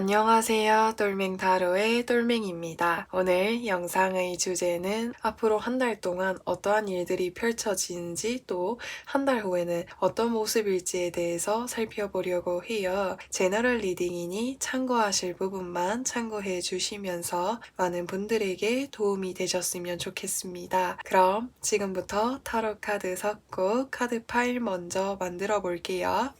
안녕하세요. 똘맹타로의 똘맹입니다. 오늘 영상의 주제는 앞으로 한 달 동안 어떠한 일들이 펼쳐지는지 또 한 달 후에는 어떤 모습일지에 대해서 살펴보려고 해요. 제너럴 리딩이니 참고하실 부분만 참고해 주시면서 많은 분들에게 도움이 되셨으면 좋겠습니다. 그럼 지금부터 타로 카드 섞고 카드 파일 먼저 만들어 볼게요.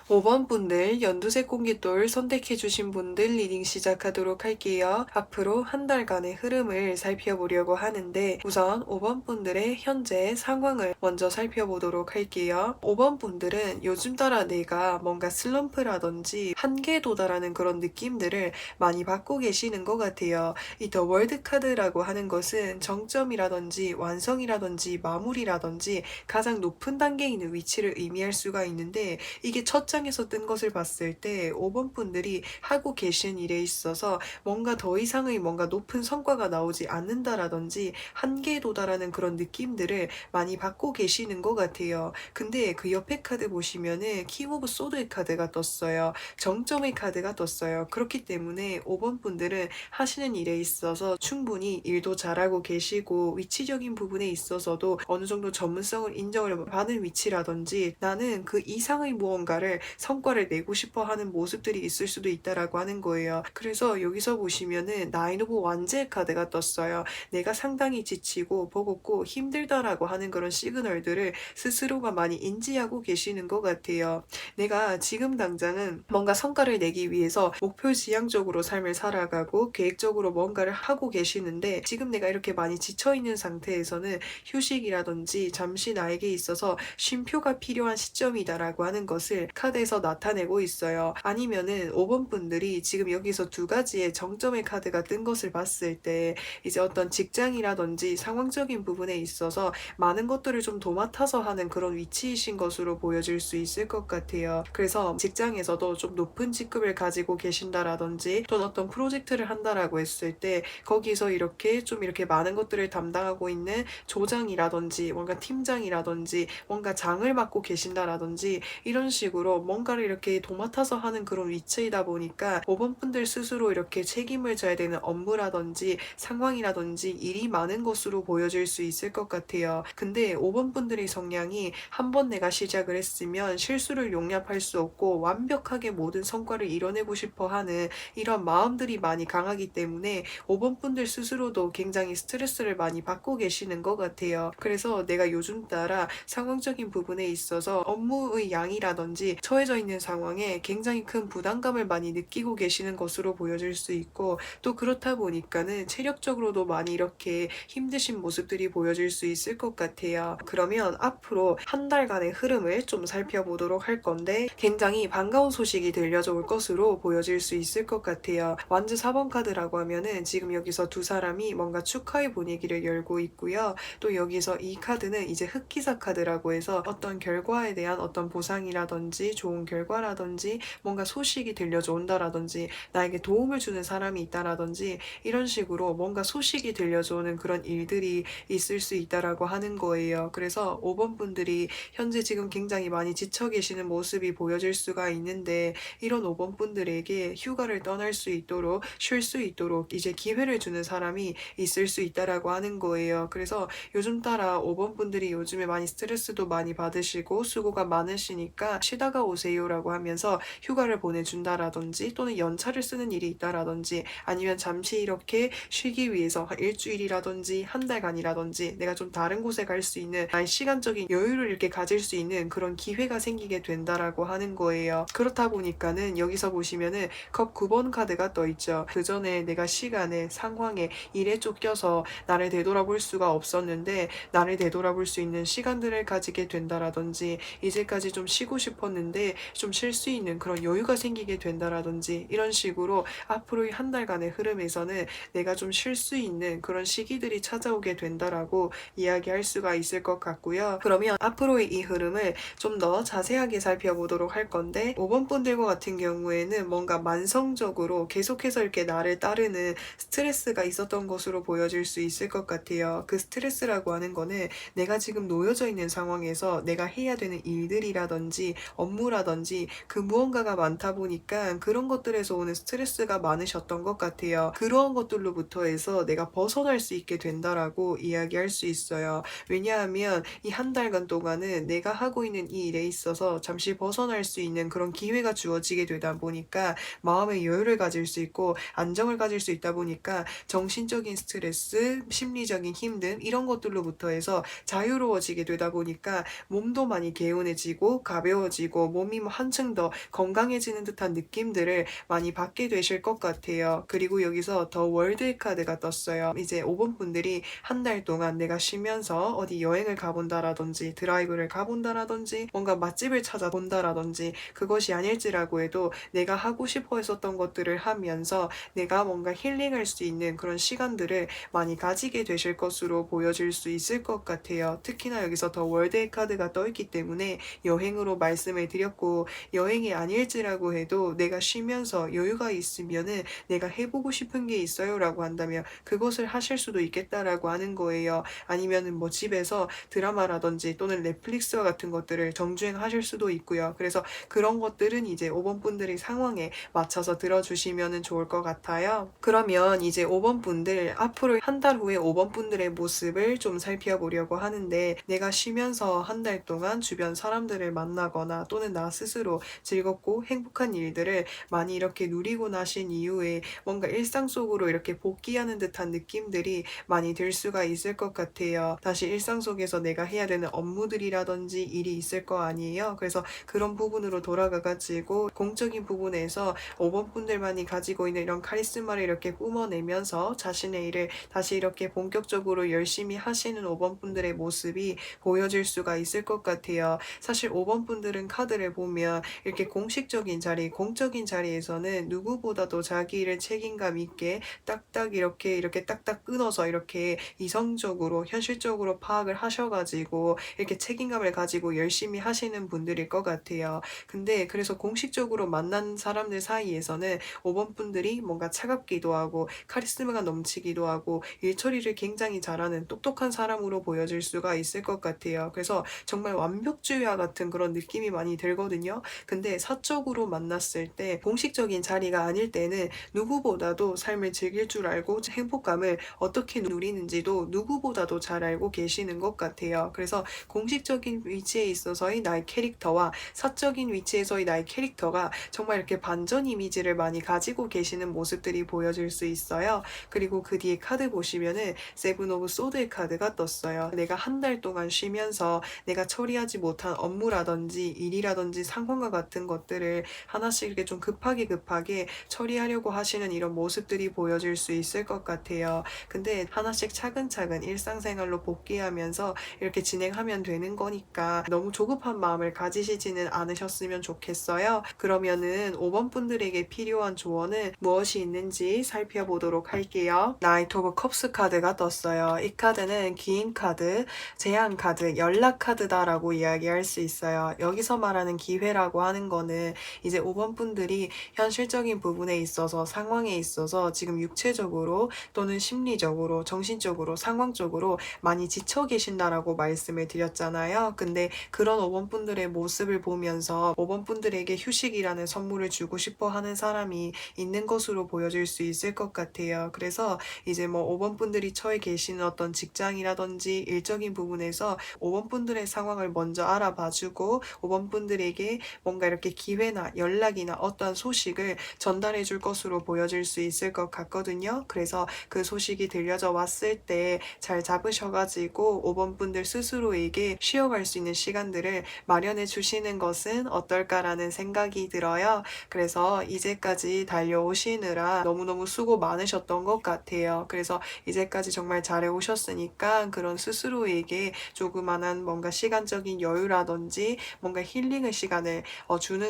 5번 분들 연두색 공깃돌 선택해주신 분들 리딩 시작하도록 할게요. 앞으로 한 달간의 흐름을 살펴보려고 하는데 우선 5번 분들의 현재 상황을 먼저 살펴보도록 할게요. 5번 분들은 요즘 따라 내가 뭔가 슬럼프라든지 한계에 도달하는 그런 느낌들을 많이 받고 계시는 것 같아요. 이 더 월드 카드라고 하는 것은 정점이라든지 완성이라든지 마무리라든지 가장 높은 단계에 있는 위치를 의미할 수가 있는데 이게 첫 장에서 뜬 것을 봤을 때 5번 분들이 하고 계신 일에 있어서 뭔가 더 이상의 뭔가 높은 성과가 나오지 않는다라든지 한계에 도달하는 그런 느낌들을 많이 받고 계시는 것 같아요. 근데 그 옆에 카드 보시면은 킹 오브 소드의 카드가 떴어요. 정점의 카드가 떴어요. 그렇기 때문에 5번 분들은 하시는 일에 있어서 충분히 일도 잘하고 계시고 위치적인 부분에 있어서도 어느 정도 전문성을 인정을 받는 위치라든지 나는 그 이상의 무언가를 성과를 내고 싶어 하는 모습들이 있을 수도 있다라고 하는 거예요. 그래서 여기서 보시면은 나인 오브 완제 카드가 떴어요. 내가 상당히 지치고 버겁고 힘들다라고 하는 그런 시그널들을 스스로가 많이 인지하고 계시는 것 같아요. 내가 지금 당장은 뭔가 성과를 내기 위해서 목표 지향적으로 삶을 살아가고 계획적으로 뭔가를 하고 계시는데 지금 내가 이렇게 많이 지쳐있는 상태에서는 휴식이라든지 잠시 나에게 있어서 쉼표가 필요한 시점이다라고 하는 것을 카드 돼서 나타내고 있어요. 아니면은 5번 분들이 지금 여기서 두 가지의 정점의 카드가 뜬 것을 봤을 때 이제 어떤 직장이라든지 상황적인 부분에 있어서 많은 것들을 좀 도맡아서 하는 그런 위치이신 것으로 보여질 수 있을 것 같아요. 그래서 직장에서도 좀 높은 직급을 가지고 계신다라든지 또는 어떤 프로젝트를 한다라고 했을 때 거기서 이렇게 많은 것들을 담당하고 있는 조장이라든지 뭔가 팀장이라든지 뭔가 장을 맡고 계신다라든지 이런 식으로 뭔가를 이렇게 도맡아서 하는 그런 위치이다 보니까 5번 분들 스스로 이렇게 책임을 져야 되는 업무라든지 상황이라든지 일이 많은 것으로 보여질 수 있을 것 같아요. 근데 5번 분들의 성향이 한 번 내가 시작을 했으면 실수를 용납할 수 없고 완벽하게 모든 성과를 이뤄내고 싶어 하는 이런 마음들이 많이 강하기 때문에 5번 분들 스스로도 굉장히 스트레스를 많이 받고 계시는 것 같아요. 그래서 내가 요즘 따라 상황적인 부분에 있어서 업무의 양이라든지 처해져 있는 상황에 굉장히 큰 부담감을 많이 느끼고 계시는 것으로 보여질 수 있고 또 그렇다 보니까는 체력적으로도 많이 이렇게 힘드신 모습들이 보여질 수 있을 것 같아요. 그러면 앞으로 한 달간의 흐름을 좀 살펴보도록 할 건데 굉장히 반가운 소식이 들려져 올 것으로 보여질 수 있을 것 같아요. 완즈 4번 카드라고 하면은 지금 여기서 두 사람이 뭔가 축하의 분위기를 열고 있고요. 또 여기서 이 카드는 이제 흑기사 카드라고 해서 어떤 결과에 대한 어떤 보상이라든지 좋은 결과라든지 뭔가 소식이 들려져 온다라든지 나에게 도움을 주는 사람이 있다라든지 이런 식으로 뭔가 소식이 들려져 오는 그런 일들이 있을 수 있다라고 하는 거예요. 그래서 5번 분들이 현재 지금 굉장히 많이 지쳐 계시는 모습이 보여질 수가 있는데 이런 5번 분들에게 휴가를 떠날 수 있도록 쉴 수 있도록 이제 기회를 주는 사람이 있을 수 있다라고 하는 거예요. 그래서 요즘 따라 5번 분들이 요즘에 많이 스트레스도 많이 받으시고 수고가 많으시니까 쉬다가 오세요라고 하면서 휴가를 보내준다라든지 또는 연차를 쓰는 일이 있다라든지 아니면 잠시 이렇게 쉬기 위해서 일주일이라든지 한 달간이라든지 내가 좀 다른 곳에 갈 수 있는 나의 시간적인 여유를 이렇게 가질 수 있는 그런 기회가 생기게 된다라고 하는 거예요. 그렇다 보니까는 여기서 보시면은 컵 9번 카드가 떠 있죠. 그 전에 내가 시간에 상황에 일에 쫓겨서 나를 되돌아볼 수가 없었는데 나를 되돌아볼 수 있는 시간들을 가지게 된다라든지 이제까지 좀 쉬고 싶었는데 좀 쉴 수 있는 그런 여유가 생기게 된다라든지 이런 식으로 앞으로의 한 달간의 흐름에서는 내가 좀 쉴 수 있는 그런 시기들이 찾아오게 된다라고 이야기할 수가 있을 것 같고요. 그러면 앞으로의 이 흐름을 좀 더 자세하게 살펴보도록 할 건데 5번 분들과 같은 경우에는 뭔가 만성적으로 계속해서 이렇게 나를 따르는 스트레스가 있었던 것으로 보여질 수 있을 것 같아요. 그 스트레스라고 하는 거는 내가 지금 놓여져 있는 상황에서 내가 해야 되는 일들이라든지 업무라든지 그 무언가가 많다 보니까 그런 것들에서 오는 스트레스가 많으셨던 것 같아요. 그러한 것들로부터 해서 내가 벗어날 수 있게 된다라고 이야기할 수 있어요. 왜냐하면 이 한 달간 동안은 내가 하고 있는 이 일에 있어서 잠시 벗어날 수 있는 그런 기회가 주어지게 되다 보니까 마음의 여유를 가질 수 있고 안정을 가질 수 있다 보니까 정신적인 스트레스, 심리적인 힘듦 이런 것들로부터 해서 자유로워지게 되다 보니까 몸도 많이 개운해지고 가벼워지고 몸이 한층 더 건강해지는 듯한 느낌들을 많이 받게 되실 것 같아요. 그리고 여기서 더 월드 카드가 떴어요. 이제 5번 분들이 한 달 동안 내가 쉬면서 어디 여행을 가본다라든지 드라이브를 가본다라든지 뭔가 맛집을 찾아본다라든지 그것이 아닐지라고 해도 내가 하고 싶어 했었던 것들을 하면서 내가 뭔가 힐링할 수 있는 그런 시간들을 많이 가지게 되실 것으로 보여질 수 있을 것 같아요. 특히나 여기서 더 월드의 카드가 떠있기 때문에 여행으로 말씀을 드렸고 여행이 아닐지라고 해도 내가 쉬면서 여유가 있으면은 내가 해보고 싶은 게 있어요 라고 한다면 그것을 하실 수도 있겠다라고 하는 거예요. 아니면은 뭐 집에서 드라마라든지 또는 넷플릭스와 같은 것들을 정주행하실 수도 있고요. 그래서 그런 것들은 이제 5번 분들의 상황에 맞춰서 들어주시면 좋을 것 같아요. 그러면 이제 5번 분들 앞으로 한 달 후에 5번 분들의 모습을 좀 살펴보려고 하는데 내가 쉬면서 한 달 동안 주변 사람들을 만나거나 또는 나 스스로 즐겁고 행복한 일들을 많이 이렇게 누리고 나신 이후에 뭔가 일상 속으로 이렇게 복귀하는 듯한 느낌들이 많이 들 수가 있을 것 같아요. 다시 일상 속에서 내가 해야 되는 업무들이라든지 일이 있을 거 아니에요. 그래서 그런 부분으로 돌아가가지고 공적인 부분에서 5번 분들만이 가지고 있는 이런 카리스마를 이렇게 뿜어내면서 자신의 일을 다시 이렇게 본격적으로 열심히 하시는 5번 분들의 모습이 보여질 수가 있을 것 같아요. 사실 5번 분들은 카드를 분들을 보면 이렇게 공식적인 자리, 공적인 자리에서는 누구보다도 자기 일을 책임감 있게 딱딱 이렇게 딱딱 끊어서 이렇게 이성적으로 현실적으로 파악을 하셔 가지고 이렇게 책임감을 가지고 열심히 하시는 분들일 것 같아요. 근데 그래서 공식적으로 만난 사람들 사이에서는 5번 분들이 뭔가 차갑기도 하고 카리스마가 넘치기도 하고 일 처리를 굉장히 잘하는 똑똑한 사람으로 보여질 수가 있을 것 같아요. 그래서 정말 완벽주의와 같은 그런 느낌이 많이 들거든요. 근데 사적으로 만났을 때 공식적인 자리가 아닐 때는 누구보다도 삶을 즐길 줄 알고 행복감을 어떻게 누리는지도 누구보다도 잘 알고 계시는 것 같아요. 그래서 공식적인 위치에 있어서의 나의 캐릭터와 사적인 위치에서의 나의 캐릭터가 정말 이렇게 반전 이미지를 많이 가지고 계시는 모습들이 보여질 수 있어요. 그리고 그 뒤에 카드 보시면은 세븐 오브 소드의 카드가 떴어요. 내가 한 달 동안 쉬면서 내가 처리하지 못한 업무라든지 일이라든지 상황과 같은 것들을 하나씩 이렇게 좀 급하게 처리하려고 하시는 이런 모습들이 보여질 수 있을 것 같아요. 근데 하나씩 차근차근 일상생활로 복귀하면서 이렇게 진행하면 되는 거니까 너무 조급한 마음을 가지시지는 않으셨으면 좋겠어요. 그러면은 5번 분들에게 필요한 조언은 무엇이 있는지 살펴보도록 할게요. 나이트 오브 컵스 카드가 떴어요. 이 카드는 기인 카드, 제한 카드, 연락 카드다라고 이야기할 수 있어요. 여기서 말하는 기회라고 하는 거는 이제 5번 분들이 현실적인 부분에 있어서 상황에 있어서 지금 육체적으로 또는 심리적으로 정신적으로 상황적으로 많이 지쳐 계신다라고 말씀을 드렸잖아요. 근데 그런 5번 분들의 모습을 보면서 5번 분들에게 휴식이라는 선물을 주고 싶어 하는 사람이 있는 것으로 보여질 수 있을 것 같아요. 그래서 이제 뭐 5번 분들이 처해 계시는 어떤 직장이라든지 일적인 부분에서 5번 분들의 상황을 먼저 알아봐주고 5번 분들에게 뭔가 이렇게 기회나 연락이나 어떠한 소식을 전달해 줄 것으로 보여질 수 있을 것 같거든요. 그래서 그 소식이 들려져 왔을 때 잘 잡으셔가지고 5번 분들 스스로에게 쉬어갈 수 있는 시간들을 마련해 주시는 것은 어떨까라는 생각이 들어요. 그래서 이제까지 달려오시느라 너무너무 수고 많으셨던 것 같아요. 그래서 이제까지 정말 잘해 오셨으니까 그런 스스로에게 조그만한 뭔가 시간적인 여유라든지 뭔가 힐링의 시간을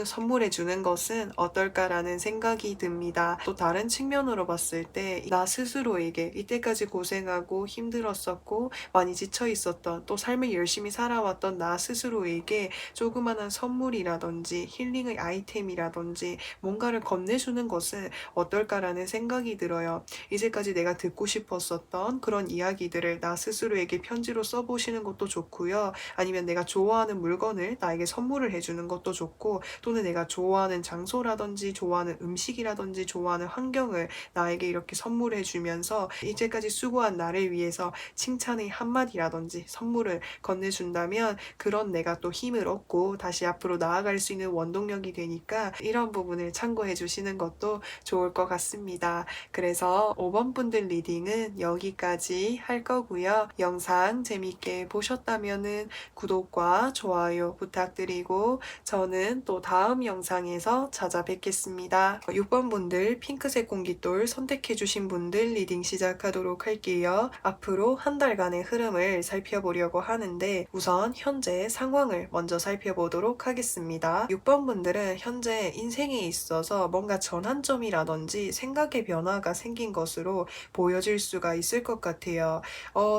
선물해 주는 것은 어떨까라는 생각이 듭니다. 또 다른 측면으로 봤을 때 나 스스로에게 이때까지 고생하고 힘들었었고 많이 지쳐 있었던 또 삶을 열심히 살아왔던 나 스스로에게 조그만한 선물이라든지 힐링의 아이템이라든지 뭔가를 건네주는 것은 어떨까라는 생각이 들어요. 이제까지 내가 듣고 싶었었던 그런 이야기들을 나 스스로에게 편지로 써보시는 것도 좋고요. 아니면 내가 좋아하는 물건을 나에게 선물을 해주는 것도 좋고 또는 내가 좋아하는 장소라든지 좋아하는 음식이라든지 좋아하는 환경을 나에게 이렇게 선물해 주면서 이제까지 수고한 나를 위해서 칭찬의 한마디라든지 선물을 건네준다면 그런 내가 또 힘을 얻고 다시 앞으로 나아갈 수 있는 원동력이 되니까 이런 부분을 참고해 주시는 것도 좋을 것 같습니다. 그래서 5번 분들 리딩은 여기까지 할 거고요. 영상 재밌게 보셨다면은 구독과 좋아요 부탁드리고 저는 또 다음 영상에서 찾아뵙겠습니다. 6번 분들 핑크색 공깃돌 선택해 주신 분들 리딩 시작하도록 할게요. 앞으로 한 달간의 흐름을 살펴보려고 하는데 우선 현재 상황을 먼저 살펴보도록 하겠습니다. 6번 분들은 현재 인생에 있어서 뭔가 전환점이라든지 생각의 변화가 생긴 것으로 보여질 수가 있을 것 같아요.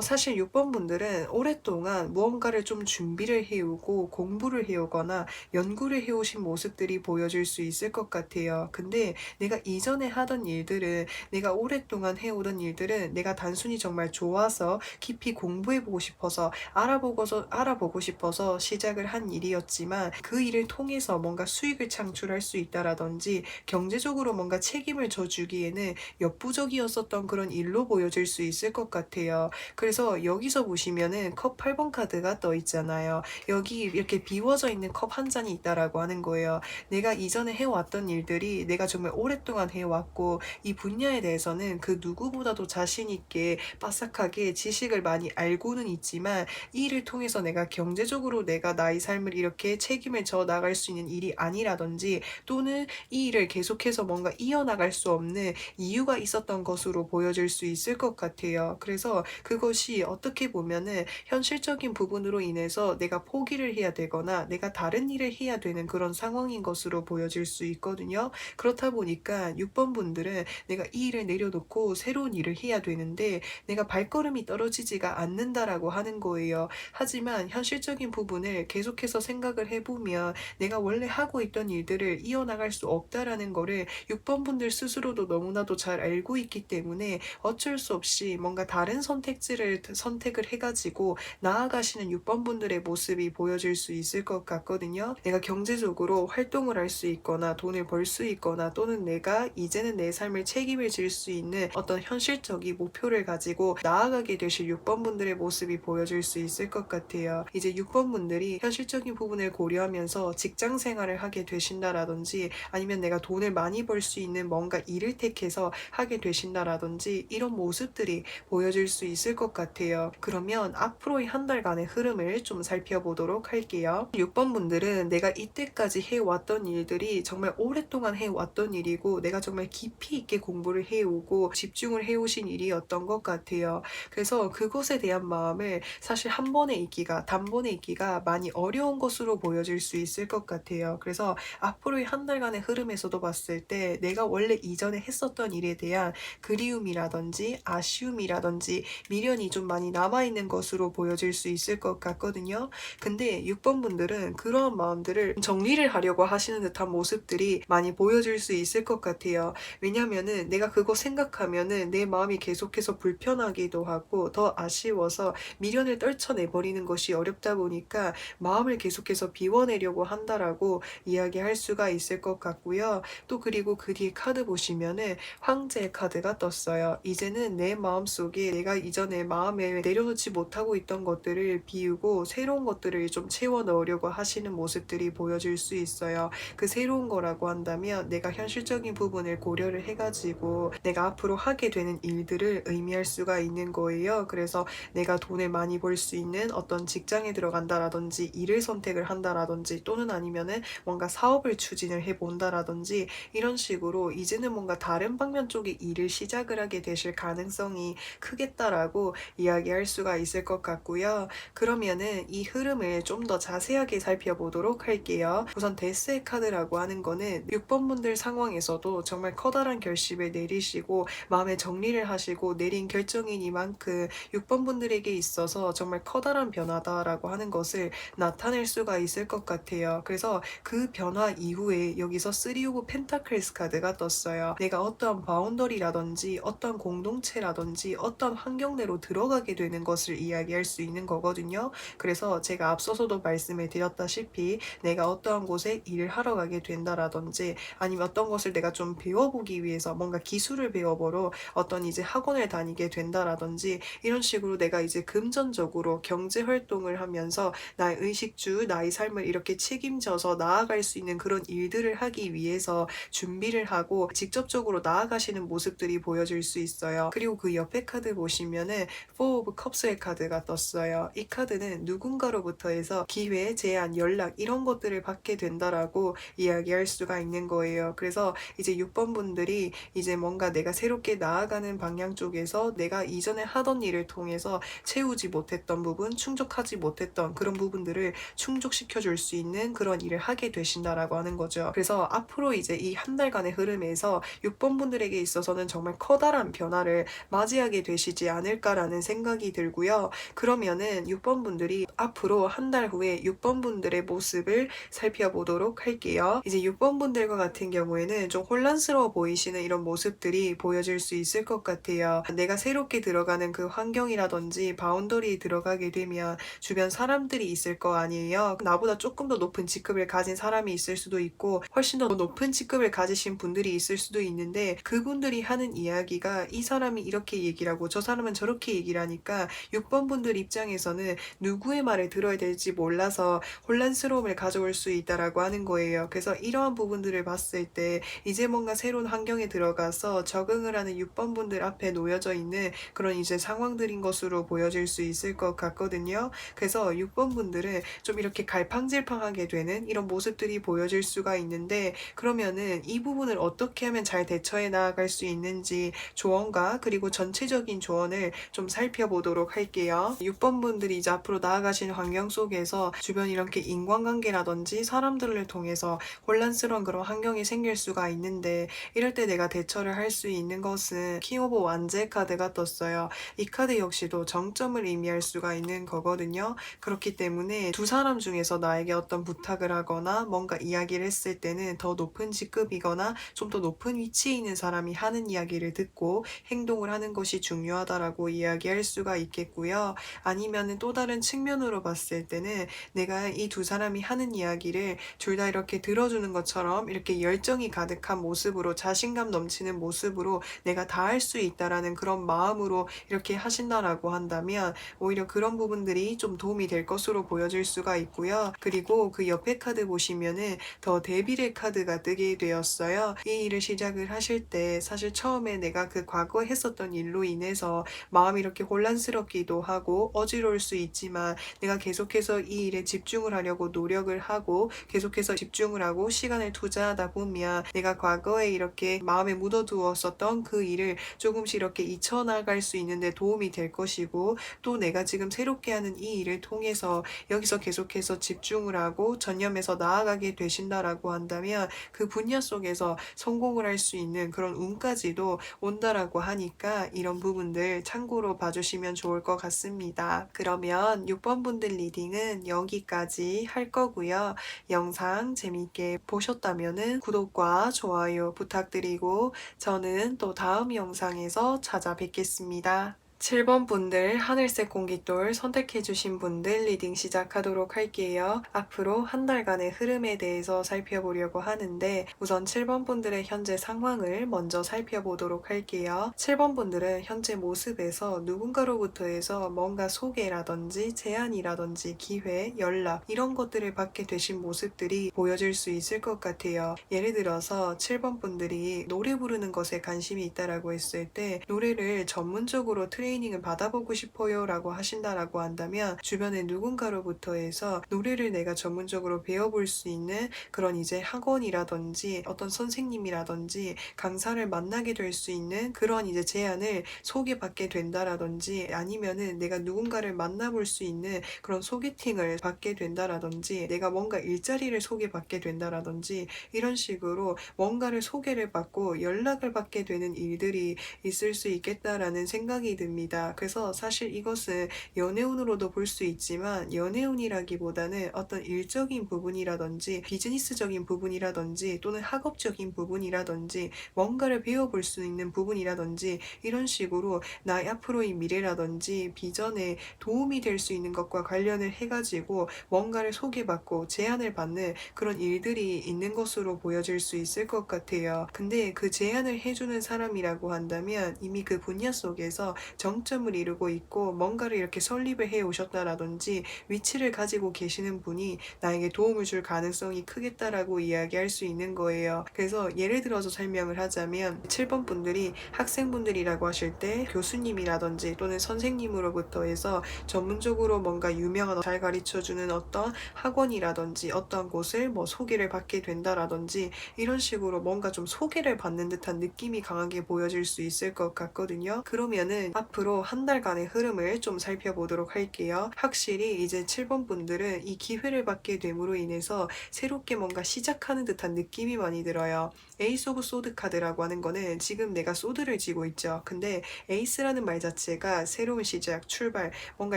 사실 6번 분들은 오랫동안 무언가를 좀 준비를 해오고 공부를 해오거나 연구를 해오신 모습들이 보여질 수 있을 것 같아요. 근데 내가 이전에 하던 일들은 내가 오랫동안 해오던 일들은 내가 단순히 정말 좋아서 깊이 공부해보고 싶어서 알아보고 싶어서 시작을 한 일이었지만 그 일을 통해서 뭔가 수익을 창출할 수 있다라든지 경제적으로 뭔가 책임을 져주기에는 역부족이었었던 그런 일로 보여질 수 있을 것 같아요. 그래서 여기서 보시면은 컵 8번 카드가 떠 있잖아요. 여기 이렇게 비워져 있는 컵 한 잔이 있다라고 하는 거예요. 내가 이전에 해왔던 일들이 내가 정말 오랫동안 해왔고 이 분야에 대해서는 그 누구보다도 자신 있게 빠삭하게 지식을 많이 알고는 있지만 이 일을 통해서 내가 경제적으로 내가 나의 삶을 이렇게 책임을 져 나갈 수 있는 일이 아니라든지 또는 이 일을 계속해서 뭔가 이어나갈 수 없는 이유가 있었던 것으로 보여질 수 있을 것 같아요. 그래서 그것이 어떻게 보면은 현실적인 부분으로 인해서 내가 포기를 해야 되거나 내가 다른 다른 일을 해야 되는 그런 상황인 것으로 보여질 수 있거든요. 그렇다 보니까 6번 분들은 내가 이 일을 내려놓고 새로운 일을 해야 되는데 내가 발걸음이 떨어지지가 않는다라고 하는 거예요. 하지만 현실적인 부분을 계속해서 생각을 해보면 내가 원래 하고 있던 일들을 이어나갈 수 없다라는 거를 6번 분들 스스로도 너무나도 잘 알고 있기 때문에 어쩔 수 없이 뭔가 다른 선택을 해가지고 나아가시는 6번 분들의 모습이 보여질 수 있을 것 같거든요. 내가 경제적으로 활동을 할 수 있거나 돈을 벌 수 있거나 또는 내가 이제는 내 삶을 책임을 질 수 있는 어떤 현실적인 목표를 가지고 나아가게 되실 6번 분들의 모습이 보여질 수 있을 것 같아요. 이제 6번 분들이 현실적인 부분을 고려하면서 직장 생활을 하게 되신다라든지 아니면 내가 돈을 많이 벌 수 있는 뭔가 일을 택해서 하게 되신다라든지 이런 모습들이 보여질 수 있을 것 같아요. 그러면 앞으로의 한 달간의 흐름을 좀 살펴보도록 할게요. 6번 분들은 내가 이때까지 해왔던 일들이 정말 오랫동안 해왔던 일이고 내가 정말 깊이 있게 공부를 해오고 집중을 해오신 일이었던 것 같아요. 그래서 그것에 대한 마음을 사실 한 번에 잊기가 단번에 잊기가 많이 어려운 것으로 보여질 수 있을 것 같아요. 그래서 앞으로의 한 달간의 흐름에서도 봤을 때 내가 원래 이전에 했었던 일에 대한 그리움이라든지 아쉬움이라든지 미련이 좀 많이 남아있는 것으로 보여질 수 있을 것 같거든요. 근데 6번 분들은 그러한 마음들을 정리를 하려고 하시는 듯한 모습들이 많이 보여질 수 있을 것 같아요. 왜냐면은 내가 그거 생각하면은 내 마음이 계속해서 불편하기도 하고 더 아쉬워서 미련을 떨쳐내버리는 것이 어렵다 보니까 마음을 계속해서 비워내려고 한다라고 이야기할 수가 있을 것 같고요. 또 그리고 그 뒤에 카드 보시면은 황제의 카드가 떴어요. 이제는 내 마음속에 내가 이전에 마음에 내려놓지 못하고 있던 것들을 비우고 새로운 것들을 좀 채워 넣으려고 하시는 모습들이 보여질 수 있어요. 그 새로운 거라고 한다면 내가 현실적인 부분을 고려를 해가지고 내가 앞으로 하게 되는 일들을 의미할 수가 있는 거예요. 그래서 내가 돈을 많이 벌 수 있는 어떤 직장에 들어간다라든지 일을 선택을 한다라든지 또는 아니면은 뭔가 사업을 추진을 해본다라든지 이런 식으로 이제는 뭔가 다른 방면 쪽의 일을 시작을 하게 되실 가능성이 크겠다라고 이야기할 수가 있을 것 같고요. 그러면은 이 흐름을 좀 더 자세하게 살펴보도록 할게요. 우선 데스의 카드라고 하는 거는 6번 분들 상황에서도 정말 커다란 결심을 내리시고 마음의 정리를 하시고 내린 결정이니만큼 6번 분들에게 있어서 정말 커다란 변화다라고 하는 것을 나타낼 수가 있을 것 같아요. 그래서 그 변화 이후에 여기서 3 오브 펜타클스 카드가 떴어요. 내가 어떠한 바운더리라든지 어떤 공동체라든지 어떤 환경 내로 들어가게 되는 것을 이야기할 수 있는 거거든요. 그래서 제가 앞서서도 말씀을 드렸다시피 내가 어떠한 곳에 일을 하러 가게 된다라든지 아니면 어떤 것을 내가 좀 배워보기 위해서 뭔가 기술을 배워보러 어떤 이제 학원을 다니게 된다라든지 이런 식으로 내가 이제 금전적으로 경제 활동을 하면서 나의 의식주, 나의 삶을 이렇게 책임져서 나아갈 수 있는 그런 일들을 하기 위해서 준비를 하고 직접적으로 나아가시는 모습들이 보여질 수 있어요. 그리고 그 옆에 카드 보시면은 4 오브 컵스의 카드가 떴어요. 이 카드는 누군가로부터 해서 기회, 제안, 연락 이런 것들을 받게 된다라고 이야기할 수가 있는 거예요. 그래서 이제 6번 분들이 이제 뭔가 내가 새롭게 나아가는 방향 쪽에서 내가 이전에 하던 일을 통해서 채우지 못했던 부분, 충족하지 못했던 그런 부분들을 충족시켜 줄 수 있는 그런 일을 하게 되신다라고 하는 거죠. 그래서 앞으로 이제 이 한 달간의 흐름에서 6번 분들에게 있어서는 정말 커다란 변화를 맞이하게 되시지 않을까라는 생각이 들고요. 그러면은 6번 분들이 앞으로 한 달 후에 6번 분들의 모습을 살펴보도록 할게요. 이제 6번 분들과 같은 경우에는 좀 혼란스러워 보이시는 이런 모습들이 보여질 수 있을 것 같아요. 내가 새롭게 들어가는 그 환경이라든지 바운더리에 들어가게 되면 주변 사람들이 있을 거 아니에요. 나보다 조금 더 높은 직급을 가진 사람이 있을 수도 있고 훨씬 더 높은 직급을 가지신 분들이 있을 수도 있는데 그분들이 하는 이야기가 이 사람이 이렇게 얘기를 하고 저 사람은 저렇게 얘기를 하니까 6번 분들 입장에서는 누구의 말을 들어야 될지 몰라서 혼란스러움을 가져올 수 있다라고 하는 거예요. 그래서 이러한 부분들을 봤을 때 이제 뭔가 새로운 환경에 들어가서 적응을 하는 6번 분들 앞에 놓여져 있는 그런 이제 상황들인 것으로 보여질 수 있을 것 같거든요. 그래서 6번 분들은 좀 이렇게 갈팡질팡하게 되는 이런 모습들이 보여질 수가 있는데 그러면은 이 부분을 어떻게 하면 잘 대처해 나아갈 수 있는지 조언과 그리고 전체적인 조언을 좀 살펴보도록 할게요. 6번 분들이 이제 앞으로 나아가시는 환경 속에서 주변 이렇게 인간관계라든지 사람들을 통해서 혼란스러운 그런 환경이 생길 수가 있는데, 이럴 때 내가 대처를 할 수 있는 것은 킹 오브 완제 카드가 떴어요. 이 카드 역시도 정점을 의미할 수가 있는 거거든요. 그렇기 때문에 두 사람 중에서 나에게 어떤 부탁을 하거나 뭔가 이야기를 했을 때는 더 높은 직급이거나 좀 더 높은 위치에 있는 사람이 하는 이야기를 듣고 행동을 하는 것이 중요하다라고 이야기할 수가 있겠고요. 아니면은 또 다른 측면으로 봤을 때는 내가 이 두 사람이 하는 이야기를 둘 다 이렇게 들어주는 것처럼 이렇게 열정이 가득한 모습으로, 자신감 넘치는 모습으로 내가 다 할 수 있다라는 그런 마음으로 이렇게 하신다라고 한다면 오히려 그런 부분들이 좀 도움이 될 것으로 보여질 수가 있고요. 그리고 그 옆에 카드 보시면은 더 데빌의 카드가 뜨게 되었어요. 이 일을 시작을 하실 때 사실 처음에 내가 그 과거에 했었던 일로 인해서 마음이 이렇게 혼란스럽기도 하고 어지러울 수 있지만, 내가 계속해서 이 일에 집중을 하려고 노력을 하고 계속해서 집중을 하고 시간을 투자하다 보면 내가 과거에 이렇게 마음에 묻어두었었던 그 일을 조금씩 이렇게 잊혀나갈 수 있는데 도움이 될 것이고, 또 내가 지금 새롭게 하는 이 일을 통해서 여기서 계속해서 집중을 하고 전념해서 나아가게 되신다라고 한다면 그 분야 속에서 성공을 할 수 있는 그런 운까지도 온다라고 하니까 이런 부분들 참고로 봐주시면 좋을 것 같습니다. 그러면 6번 분들 리딩은 여기까지 할 거고요. 영상 재미있게 보셨다면 구독과 좋아요 부탁드리고 저는 또 다음 영상에서 찾아뵙겠습니다. 7번 분들 하늘색 공깃돌 선택해주신 분들 리딩 시작하도록 할게요. 앞으로 한 달간의 흐름에 대해서 살펴보려고 하는데, 우선 7번 분들의 현재 상황을 먼저 살펴보도록 할게요. 7번 분들은 현재 모습에서 누군가로부터 해서 뭔가 소개라든지 제안이라든지 기회, 연락 이런 것들을 받게 되신 모습들이 보여질 수 있을 것 같아요. 예를 들어서 7번 분들이 노래 부르는 것에 관심이 있다라고 했을 때 노래를 전문적으로 트레이닝을 받아보고 싶어요 라고 하신다라고 한다면 주변에 누군가로부터 해서 노래를 내가 전문적으로 배워볼 수 있는 그런 이제 학원이라든지 어떤 선생님이라든지 강사를 만나게 될 수 있는 그런 이제 제안을 소개받게 된다라든지, 아니면은 내가 누군가를 만나볼 수 있는 그런 소개팅을 받게 된다라든지, 내가 뭔가 일자리를 소개받게 된다라든지, 이런 식으로 뭔가를 소개를 받고 연락을 받게 되는 일들이 있을 수 있겠다라는 생각이 듭니다. 그래서 사실 이것은 연애운으로도 볼 수 있지만, 연애운이라기보다는 어떤 일적인 부분이라든지 비즈니스적인 부분이라든지 또는 학업적인 부분이라든지 뭔가를 배워볼 수 있는 부분이라든지, 이런 식으로 나의 앞으로의 미래라든지 비전에 도움이 될 수 있는 것과 관련을 해가지고 뭔가를 소개받고 제안을 받는 그런 일들이 있는 것으로 보여질 수 있을 것 같아요. 근데 그 제안을 해주는 사람이라고 한다면 이미 그 분야 속에서 정점을 이루고 있고 뭔가를 이렇게 설립을 해 오셨다라든지 위치를 가지고 계시는 분이 나에게 도움을 줄 가능성이 크겠다라고 이야기할 수 있는 거예요. 그래서 예를 들어서 설명을 하자면 7번 분들이 학생분들이라고 하실 때 교수님이라든지 또는 선생님으로부터 해서 전문적으로 뭔가 유명한 잘 가르쳐주는 어떤 학원이라든지 어떤 곳을 뭐 소개를 받게 된다라든지, 이런 식으로 뭔가 좀 소개를 받는 듯한 느낌이 강하게 보여질 수 있을 것 같거든요. 그러면은 앞으로 한 달간의 흐름을 좀 살펴보도록 할게요. 확실히 이제 7번 분들은 이 기회를 받게 됨으로 인해서 새롭게 뭔가 시작하는 듯한 느낌이 많이 들어요. 에이스 오브 소드 카드라고 하는 거는 지금 내가 소드를 쥐고 있죠. 근데 에이스라는 말 자체가 새로운 시작, 출발, 뭔가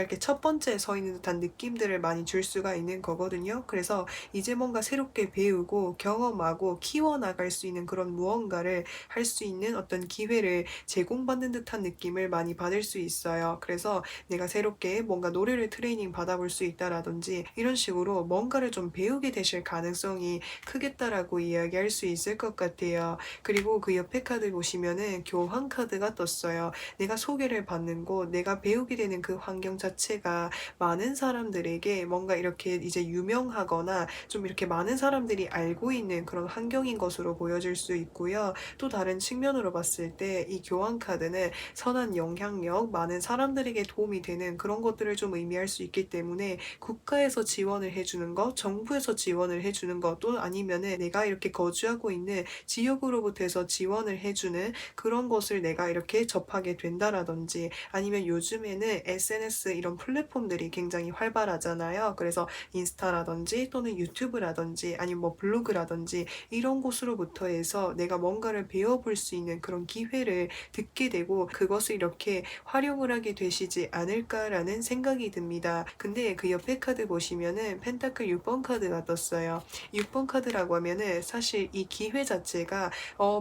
이렇게 첫 번째 서 있는 듯한 느낌들을 많이 줄 수가 있는 거거든요. 그래서 이제 뭔가 새롭게 배우고 경험하고 키워나갈 수 있는 그런 무언가를 할 수 있는 어떤 기회를 제공받는 듯한 느낌을 많이 받을 수 있어요. 그래서 내가 새롭게 뭔가 노래를 트레이닝 받아볼 수 있다라든지 이런 식으로 뭔가를 좀 배우게 되실 가능성이 크겠다라고 이야기할 수 있을 것 같아요. 그리고 그 옆에 카드 보시면은 교환 카드가 떴어요. 내가 소개를 받는 곳, 내가 배우게 되는 그 환경 자체가 많은 사람들에게 뭔가 이렇게 이제 유명하거나 좀 이렇게 많은 사람들이 알고 있는 그런 환경인 것으로 보여질 수 있고요. 또 다른 측면으로 봤을 때 이 교환 카드는 선한 영향 영향력, 많은 사람들에게 도움이 되는 그런 것들을 좀 의미할 수 있기 때문에 국가에서 지원을 해주는 것, 정부에서 지원을 해주는 것, 또 아니면은 내가 이렇게 거주하고 있는 지역으로부터 지원을 해주는 그런 것을 내가 이렇게 접하게 된다라든지, 아니면 요즘에는 SNS 이런 플랫폼들이 굉장히 활발하잖아요. 그래서 인스타라든지 또는 유튜브라든지 아니면 뭐 블로그라든지 이런 곳으로부터 해서 내가 뭔가를 배워볼 수 있는 그런 기회를 듣게 되고 그것을 이렇게 활용을 하게 되시지 않을까라는 생각이 듭니다. 근데 그 옆에 카드 보시면은 펜타클 6번 카드가 떴어요. 6번 카드라고 하면은 사실 이 기회 자체가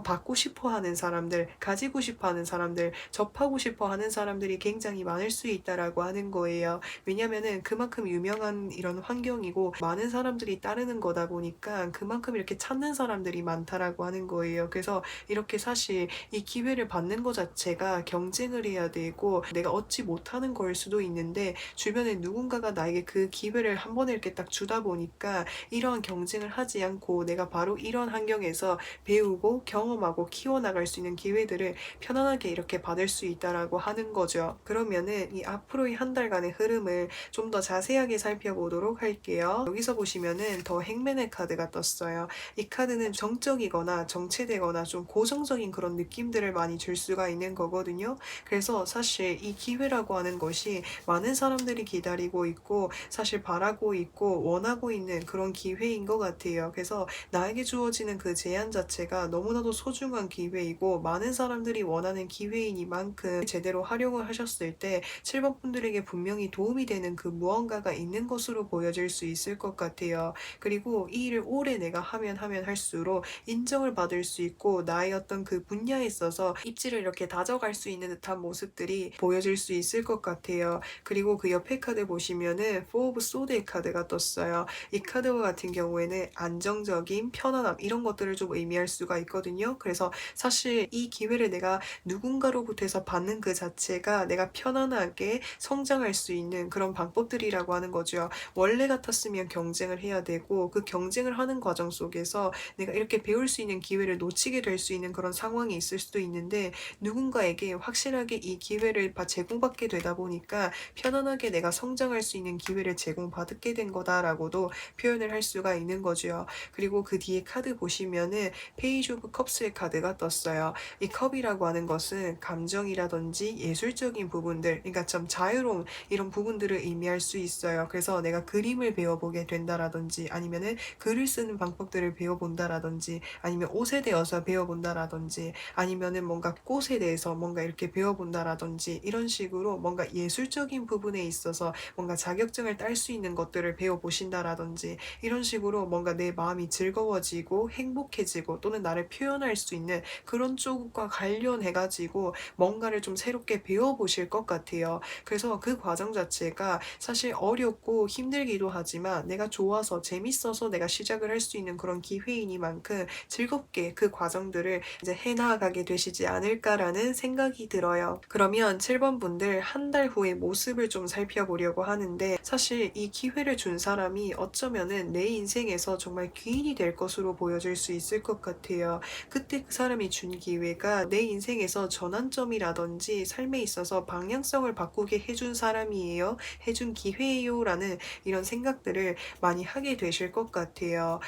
받고 싶어 하는 사람들, 가지고 싶어 하는 사람들, 접하고 싶어 하는 사람들이 굉장히 많을 수 있다라고 하는 거예요. 왜냐면은 그만큼 유명한 이런 환경이고 많은 사람들이 따르는 거다 보니까 그만큼 이렇게 찾는 사람들이 많다라고 하는 거예요. 그래서 이렇게 사실 이 기회를 받는 것 자체가 경쟁을 해야 되고 내가 얻지 못하는 걸 수도 있는데 주변에 누군가가 나에게 그 기회를 한 번에 이렇게 딱 주다 보니까 이러한 경쟁을 하지 않고 내가 바로 이런 환경에서 배우고 경험하고 키워나갈 수 있는 기회들을 편안하게 이렇게 받을 수 있다라고 하는 거죠. 그러면은 이 앞으로의 한 달간의 흐름을 좀 더 자세하게 살펴보도록 할게요. 여기서 보시면은 더 행맨의 카드가 떴어요. 이 카드는 정적이거나 정체되거나 좀 고정적인 그런 느낌들을 많이 줄 수가 있는 거거든요. 그래서 사실 이 기회라고 하는 것이 많은 사람들이 기다리고 있고 사실 바라고 있고 원하고 있는 그런 기회인 것 같아요. 그래서 나에게 주어지는 그 제안 자체가 너무나도 소중한 기회이고 많은 사람들이 원하는 기회이니만큼 제대로 활용을 하셨을 때 7번 분들에게 분명히 도움이 되는 그 무언가가 있는 것으로 보여질 수 있을 것 같아요. 그리고 이 일을 오래 내가 하면 할수록 인정을 받을 수 있고 나의 어떤 그 분야에 있어서 입지를 이렇게 다져갈 수 있는 듯한 모습들이 보여질 수 있을 것 같아요. 그리고 그 옆에 카드 보시면은 Four of Swords의 카드가 떴어요. 이 카드와 같은 경우에는 안정적인 편안함 이런 것들을 좀 의미할 수가 있거든요. 그래서 사실 이 기회를 내가 누군가로부터 받는 그 자체가 내가 편안하게 성장할 수 있는 그런 방법들이라고 하는 거죠. 원래 같았으면 경쟁을 해야 되고 그 경쟁을 하는 과정 속에서 내가 이렇게 배울 수 있는 기회를 놓치게 될 수 있는 그런 상황이 있을 수도 있는데 누군가에게 확실하게 이 기회를 제공받게 되다 보니까 편안하게 내가 성장할 수 있는 기회를 제공받게 된 거다라고도 표현을 할 수가 있는 거죠. 그리고 그 뒤에 카드 보시면은 페이지 오브 컵스의 카드가 떴어요. 이 컵이라고 하는 것은 감정이라든지 예술적인 부분들, 그러니까 좀 자유로운 이런 부분들을 의미할 수 있어요. 그래서 내가 그림을 배워보게 된다라든지 아니면은 글을 쓰는 방법들을 배워본다라든지 아니면 옷에 대해서 배워본다라든지 아니면은 뭔가 꽃에 대해서 뭔가 이렇게 배워본다라든지 이런 식으로 뭔가 예술적인 부분에 있어서 뭔가 자격증을 딸 수 있는 것들을 배워보신다라든지 이런 식으로 뭔가 내 마음이 즐거워지고 행복해지고 또는 나를 표현할 수 있는 그런 쪽과 관련해가지고 뭔가를 좀 새롭게 배워보실 것 같아요. 그래서 그 과정 자체가 사실 어렵고 힘들기도 하지만 내가 좋아서 재밌어서 내가 시작을 할 수 있는 그런 기회이니만큼 즐겁게 그 과정들을 이제 해나가게 되시지 않을까라는 생각이 들어요. 그러면 7번 분들 한 달 후의 모습을 좀 살펴보려고 하는데 사실 이 기회를 준 사람이 어쩌면은 내 인생에서 정말 귀인이 될 것으로 보여질 수 있을 것 같아요. 그때 그 사람이 준 기회가 내 인생에서 전환점이라든지 삶에 있어서 방향성을 바꾸게 해준 사람이에요. 해준 기회예요. 라는 이런 생각들을 많이 하게 되실 것 같아요.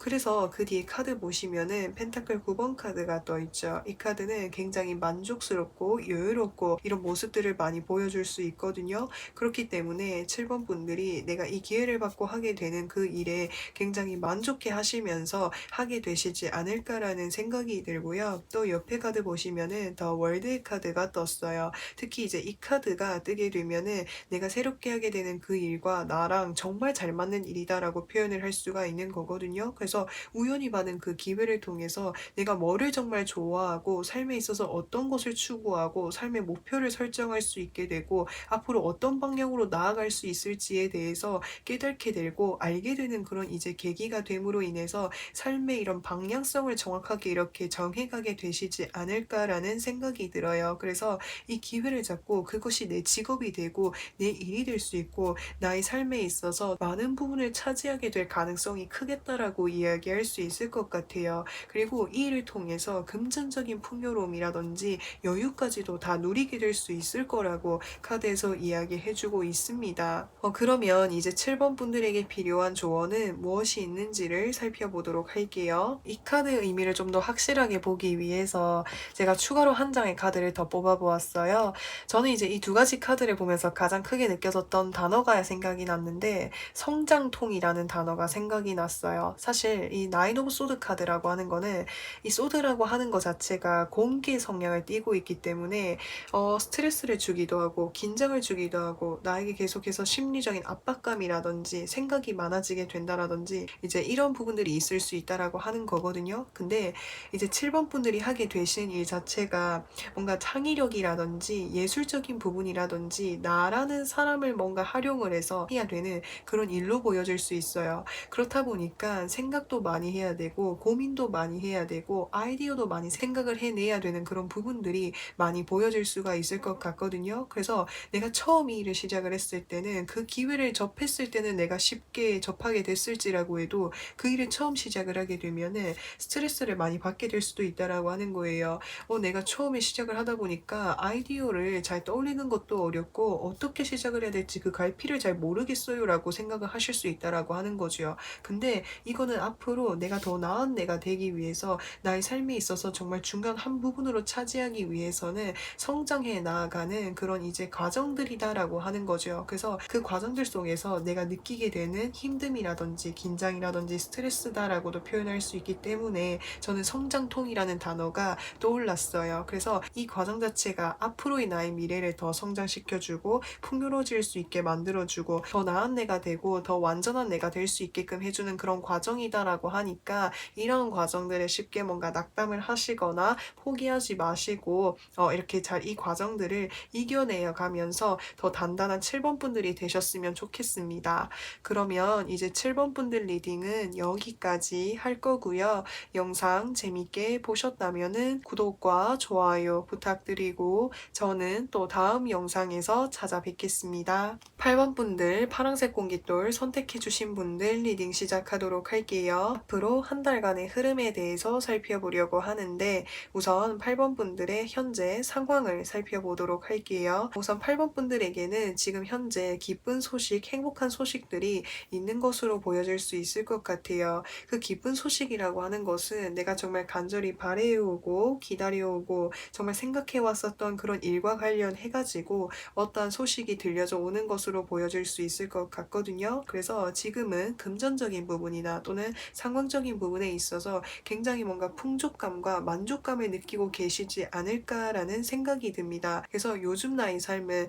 그래서 그 뒤에 카드 보시면은 펜타클 9번 카드가 떠있죠. 이 카드는 굉장히 만족스럽고 여유롭고 이런 모습들을 많이 보여줄 수 있거든요. 그렇기 때문에 7번 분들이 내가 이 기회를 받고 하게 되는 그 일에 굉장히 만족해 하시면서 하게 되시지 않을까라는 생각이 들고요. 또 옆에 카드 보시면은 더 월드 카드가 떴어요. 특히 이제 이 카드가 뜨게 되면은 내가 새롭게 하게 되는 그 일과 나랑 정말 잘 맞는 일이다라고 표현을 할 수가 있는 거거든요. 그래서 우연히 받은 그 기회를 통해서 내가 뭐를 정말 좋아하고 삶에 있어서 어떤 것을 추구하고 삶의 목표를 설정할 수 있게 되고 앞으로 어떤 방향으로 나아갈 수 있을지에 대해서 깨닫게 되고 알게 되는 그런 이제 계기가 됨으로 인해서 삶의 이런 방향성을 정확하게 이렇게 정해가게 되시지 않을까라는 생각이 들어요. 그래서 이 기회를 잡고 그것이 내 직업이 되고 내 일이 될 수 있고 나의 삶에 있어서 많은 부분을 차지하게 될 가능성이 크겠다라고 이야기할 수 있을 것 같아요. 그리고 이 일을 통해서 금전적인 풍요로움이라든지 여유까지도 다 누리게 될 수 있을 거라고 카드에서 이야기해주고 있습니다. 그러면 이제 7번 분들에게 필요한 조언은 무엇이 있는지를 살펴보도록 할게요. 이 카드의 의미를 좀 더 확실하게 보기 위해서 제가 추가로 한 장의 카드를 더 뽑아보았어요. 저는 이제 이 두 가지 카드를 보면서 가장 크게 느껴졌던 단어가 생각이 났는데 성장통이라는 단어가 생각이 났어요. 사실 이 나인 오브 소드 카드라고 하는 거는 이 소드라고 하는 것 자체가 공기 성향을 띠고 있기 때문에 스트레스를 주기도 하고 긴장을 주기도 하고 나에게 계속해서 심리적인 압박감이라든지 생각이 많아지게 된다라든지 이제 이런 부분들이 있을 수 있다라고 하는 거거든요. 근데 이제 7번 분들이 하게 되신 일 자체가 뭔가 창의력이라든지 예술적인 부분이라든지 나라는 사람을 뭔가 활용을 해서 해야 되는 그런 일로 보여질 수 있어요. 그렇다 보니까 생각도 많이 해야 되고 고민도 많이 해야 되고 아이디어도 많이 생각을 해내야 되는 그런 부분들이 많이 보여질 수가 있을 것 같거든요. 그래서 내가 처음 이 일을 시작을 했을 때는 그 기회를 접했을 때는 내가 쉽게 접하게 됐을지라고 해도 그 일을 처음 시작을 하게 되면은 스트레스를 많이 받게 될 수도 있다라고 하는 거예요. 내가 처음에 시작을 하다 보니까 아이디어를 잘 떠올리는 것도 어렵고 어떻게 시작을 해야 될지 그 갈피를 잘 모르겠어요 라고 생각을 하실 수 있다라고 하는 거죠. 근데 이거는 앞으로 내가 더 나은 내가 되기 위해서 나의 삶에 있어서 정말 중요한 한 부분으로 차지하기 위해서는 성장해 나아가는 그런 이제 과정들이다라고 하는 거죠. 그래서 그 과정들 속에서 내가 느끼게 되는 힘듦이라든지 긴장이라든지 스트레스다라고도 표현할 수 있기 때문에 저는 성장통이라는 단어가 떠올랐어요. 그래서 이 과정 자체가 앞으로의 나의 미래를 더 성장시켜주고 풍요로워질 수 있게 만들어주고 더 나은 내가 되고 더 완전한 내가 될 수 있게끔 해주는 그런 과정이다라고 하니까 이런 과정들에 쉽게 뭔가 낙담을 하시거나 포기하지 마시고 이렇게 잘 이 과정들을 이겨내어 가면서 더 단단한 7번 분들이 되셨으면 좋겠습니다. 그러면 이제 7번 분들 리딩은 여기까지 할 거고요. 영상 재밌게 보셨다면 구독과 좋아요 부탁드리고 저는 또 다음 영상에서 찾아뵙겠습니다. 8번 분들 파란색 공깃돌 선택해주신 분들 리딩 시작하도록 할게요. 앞으로 한 달간의 흐름에 대해서 살펴보려고 하는데 우선 8번 분들의 현재 상황을 살펴보도록 할게요. 우선 8번 분들에게는 지금 현재 기쁜 소식, 행복한 소식들이 있는 것으로 보여질 수 있을 것 같아요. 그 기쁜 소식이라고 하는 것은 내가 정말 간절히 바래오고 기다려오고 정말 생각해왔었던 그런 일과 관련해가지고 어떠한 소식이 들려져 오는 것으로 보여질 수 있을 것 같거든요. 그래서 지금은 금전적인 부분이나 또는 상황적인 부분에 있어서 굉장히 뭔가 풍족감과 만족감을 느끼고 계시지 않을까라는 생각이 듭니다. 그래서 요즘 나의 삶에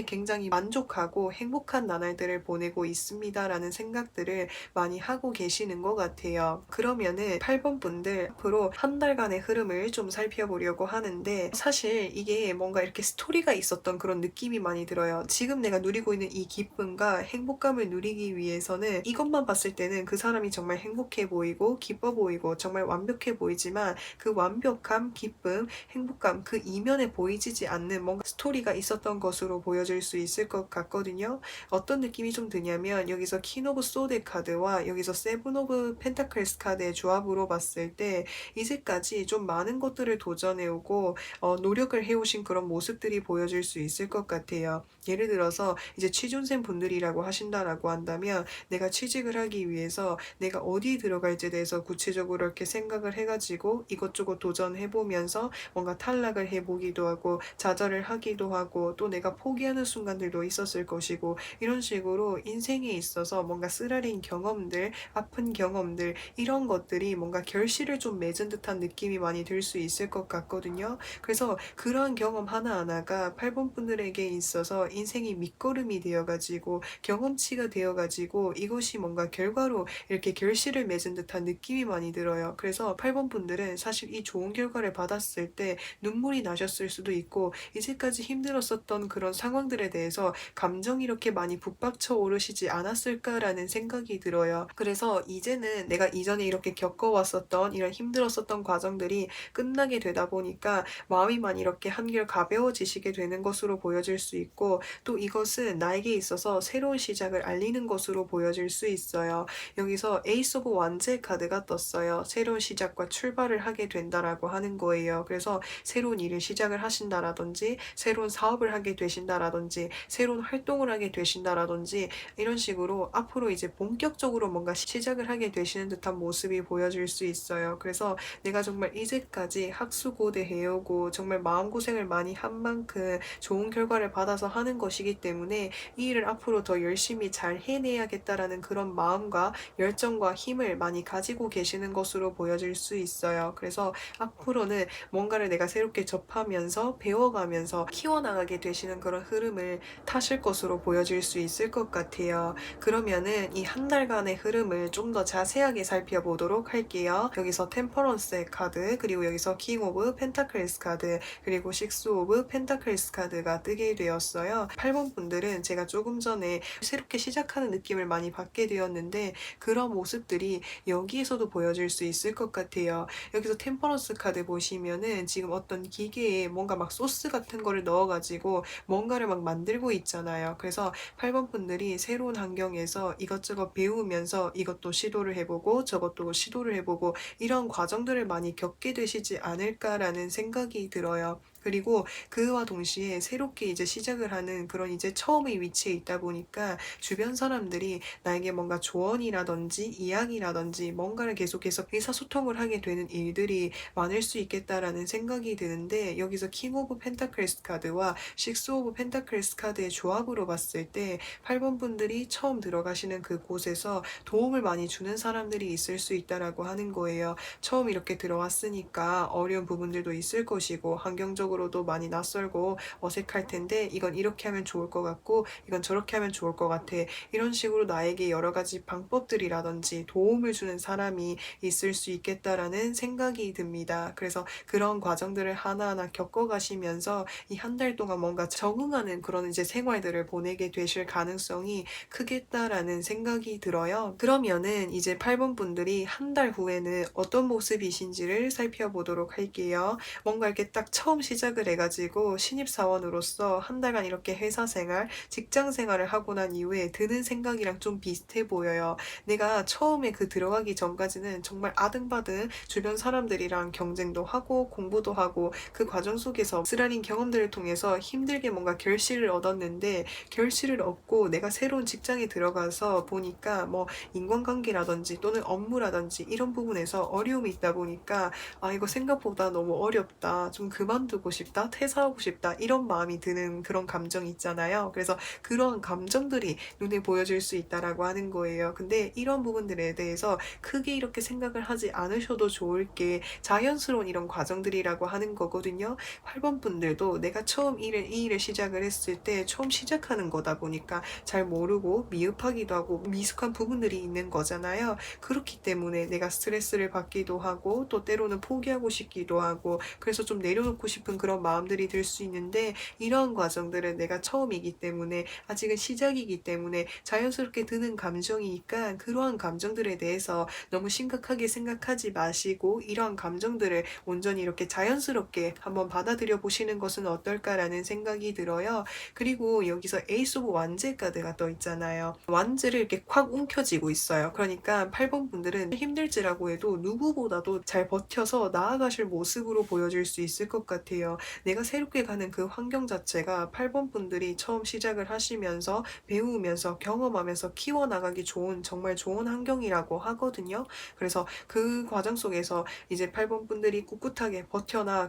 굉장히 만족하고 행복한 나날들을 보내고 있습니다라는 생각들을 많이 하고 계시는 것 같아요. 그러면은 8번 분들 앞으로 한 달간의 흐름을 좀 살펴보려고 하는데 사실 이게 뭔가 이렇게 스토리가 있었던 그런 느낌이 많이 들어요. 지금 내가 누리고 있는 이 기쁨과 행복감을 누리기 위해서는 이것만 봤을 때는 그 사람이 정말 행복해 보이고 기뻐 보이고 정말 완벽해 보이지만 그 완벽함, 기쁨, 행복감 그 이면에 보이지 않는 뭔가 스토리가 있었던 것으로 보여질 수 있을 것 같거든요. 어떤 느낌이 좀 드냐면 여기서 킹 오브 소드 카드와 여기서 세븐 오브 펜타클스 카드의 조합으로 봤을 때 이제까지 좀 많은 것들을 도전해오고 노력을 해오신 그런 모습들이 보여질 수 있을 것 같아요. 예를 들어서 이제 취준생 분들이라고 하신다라고 한다면 내가 취직을 하기 위해서 내가 어디 들어갈지에 대해서 구체적으로 이렇게 생각을 해가지고 이것저것 도전해보면서 뭔가 탈락을 해보기도 하고 좌절을 하기도 하고 또 내가 포기하는 순간들도 있었을 것이고 이런 식으로 인생에 있어서 뭔가 쓰라린 경험들, 아픈 경험들 이런 것들이 뭔가 결실을 좀 맺은 듯한 느낌이 많이 들 수 있을 것 같거든요. 그래서 그러한 경험 하나하나가 8번 분들에게 있어서 인생이 밑거름이 되어가지고 경험치가 되어가지고 이것이 뭔가 결과로 이렇게 결실을 맺은 듯한 느낌이 많이 들어요. 그래서 8번 분들은 사실 이 좋은 결과를 받았을 때 눈물이 나셨을 수도 있고 이제까지 힘들었었던 그런 상황들에 대해서 감정이 이렇게 많이 북받쳐 오르시지 않았을까라는 생각이 들어요. 그래서 이제는 내가 이전에 이렇게 겪어왔었던 이런 힘들었었던 과정들이 끝나게 되다 보니까 마음이 많이 이렇게 한결 가벼워지시게 되는 것으로 보여질 수 있고 또 이것은 나에게 있어서 새로운 시작을 알리는 것으로 보여질 수 있어요. 여기서 에이스 오브 완제 카드가 떴어요. 새로운 시작과 출발을 하게 된다라고 하는 거예요. 그래서 새로운 일을 시작을 하신다라든지 새로운 사업을 하게 되신다라든지 새로운 활동을 하게 되신다라든지 이런 식으로 앞으로 이제 본격적으로 뭔가 시작을 하게 되시는 듯한 모습이 보여질 수 있어요. 그래서 내가 정말 이제까지 학수고대 해오고 정말 마음고생을 많이 한 만큼 좋은 결과를 받아서 하는 것이기 때문에 이 일을 앞으로 더 열심히 잘 해내야겠다라는 그런 마음과 열정과 힘을 많이 가지고 계시는 것으로 보여질 수 있어요. 그래서 앞으로는 뭔가를 내가 새롭게 접하면서 배워가면서 키워나가게 되시는 그런 흐름을 타실 것으로 보여질 수 있을 것 같아요. 그러면은 이 한 달간의 흐름을 좀 더 자세하게 살펴보도록 할게요. 여기서 템퍼런스의 카드, 그리고 여기서 킹 오브 펜타클스 카드, 그리고 식스 오브 펜타클스 카드가 뜨게 되었어요. 8번 분들은 제가 조금 전에 새롭게 시작하는 느낌을 많이 받게 되었는데 그런 모습들이 여기에서도 보여질 수 있을 것 같아요. 여기서 템퍼런스 카드 보시면은 지금 어떤 기계에 뭔가 막 소스 같은 거를 넣어가지고 뭔가를 막 만들고 있잖아요. 그래서 8번 분들이 새로운 환경에서 이것저것 배우면서 이것도 시도를 해보고 저것도 시도를 해보고 이런 과정들을 많이 겪게 되시지 않을까라는 생각이 들어요. 그리고 그와 동시에 새롭게 이제 시작을 하는 그런 이제 처음의 위치에 있다 보니까 주변 사람들이 나에게 뭔가 조언이라든지 이야기라든지 뭔가를 계속해서 의사소통을 하게 되는 일들이 많을 수 있겠다라는 생각이 드는데 여기서 킹 오브 펜타클스 카드와 식스 오브 펜타클스 카드의 조합으로 봤을 때 8번 분들이 처음 들어가시는 그곳에서 도움을 많이 주는 사람들이 있을 수 있다라고 하는 거예요. 처음 이렇게 들어왔으니까 어려운 부분들도 있을 것이고 환경적으로도 많이 낯설고 어색할 텐데 이건 이렇게 하면 좋을 것 같고 이건 저렇게 하면 좋을 것 같아. 이런 식으로 나에게 여러 가지 방법들이라든지 도움을 주는 사람이 있을 수 있겠다라는 생각이 듭니다. 그래서 그런 과정들을 하나하나 겪어가시면서 이 한 달 동안 뭔가 적응하는 그런 이제 생활들을 보내게 되실 가능성이 크겠다라는 생각이 들어요. 그러면은 이제 8번 분들이 한 달 후에는 어떤 모습이신지를 살펴보도록 할게요. 뭔가 이렇게 딱 처음 시작을 해가지고 신입사원으로서 한 달간 이렇게 회사 생활, 직장 생활을 하고 난 이후에 드는 생각이랑 좀 비슷해 보여요. 내가 처음에 그 들어가기 전까지는 정말 아등바등 주변 사람들이랑 경쟁도 하고 공부도 하고 그 과정 속에서 쓰라린 경험들을 통해서 힘들게 뭔가 결실을 얻었는데 결실을 얻고 내가 새로운 직장에 들어가서 보니까 뭐 인간관계라든지 또는 업무라든지 이런 부분에서 어려움이 있다 보니까 아 이거 생각보다 너무 어렵다. 좀 그만두고 싶다. 퇴사하고 싶다. 이런 마음이 드는 그런 감정이 있잖아요. 그래서 그런 감정들이 눈에 보여질 수 있다라고 하는 거예요. 근데 이런 부분들에 대해서 크게 이렇게 생각을 하지 않으셔도 좋을 게 자연스러운 이런 과정들이라고 하는 거거든요. 8번 분들도 내가 처음 이 일을 시작을 했을 때 처음 시작하는 거다 보니까 잘 모르고 미흡하기도 하고 미숙한 부분들이 있는 거잖아요. 그렇기 때문에 내가 스트레스를 받기도 하고 또 때로는 포기하고 싶기도 하고 그래서 좀 내려놓고 싶은 그런 마음들이 들 수 있는데 이런 과정들은 내가 처음이기 때문에 아직은 시작이기 때문에 자연스럽게 드는 감정이니까 그러한 감정들에 대해서 너무 심각하게 생각하지 마시고 이러한 감정들을 온전히 이렇게 자연스럽게 한번 받아들여 보시는 것은 어떨까라는 생각이 들어요. 그리고 여기서 에이스 오브 완제 카드가 떠 있잖아요. 완제를 이렇게 콱 움켜쥐고 있어요. 그러니까 8번 분들은 힘들지라고 해도 누구보다도 잘 버텨서 나아가실 모습으로 보여질 수 있을 것 같아요. 내가 새롭게 가는 그 환경 자체가 8번 분들이 처음 시작을 하시면서 배우면서 경험하면서 키워나가기 좋은 정말 좋은 환경이라고 하거든요. 그래서 그 과정 속에서 이제 8번 분들이 꿋꿋하게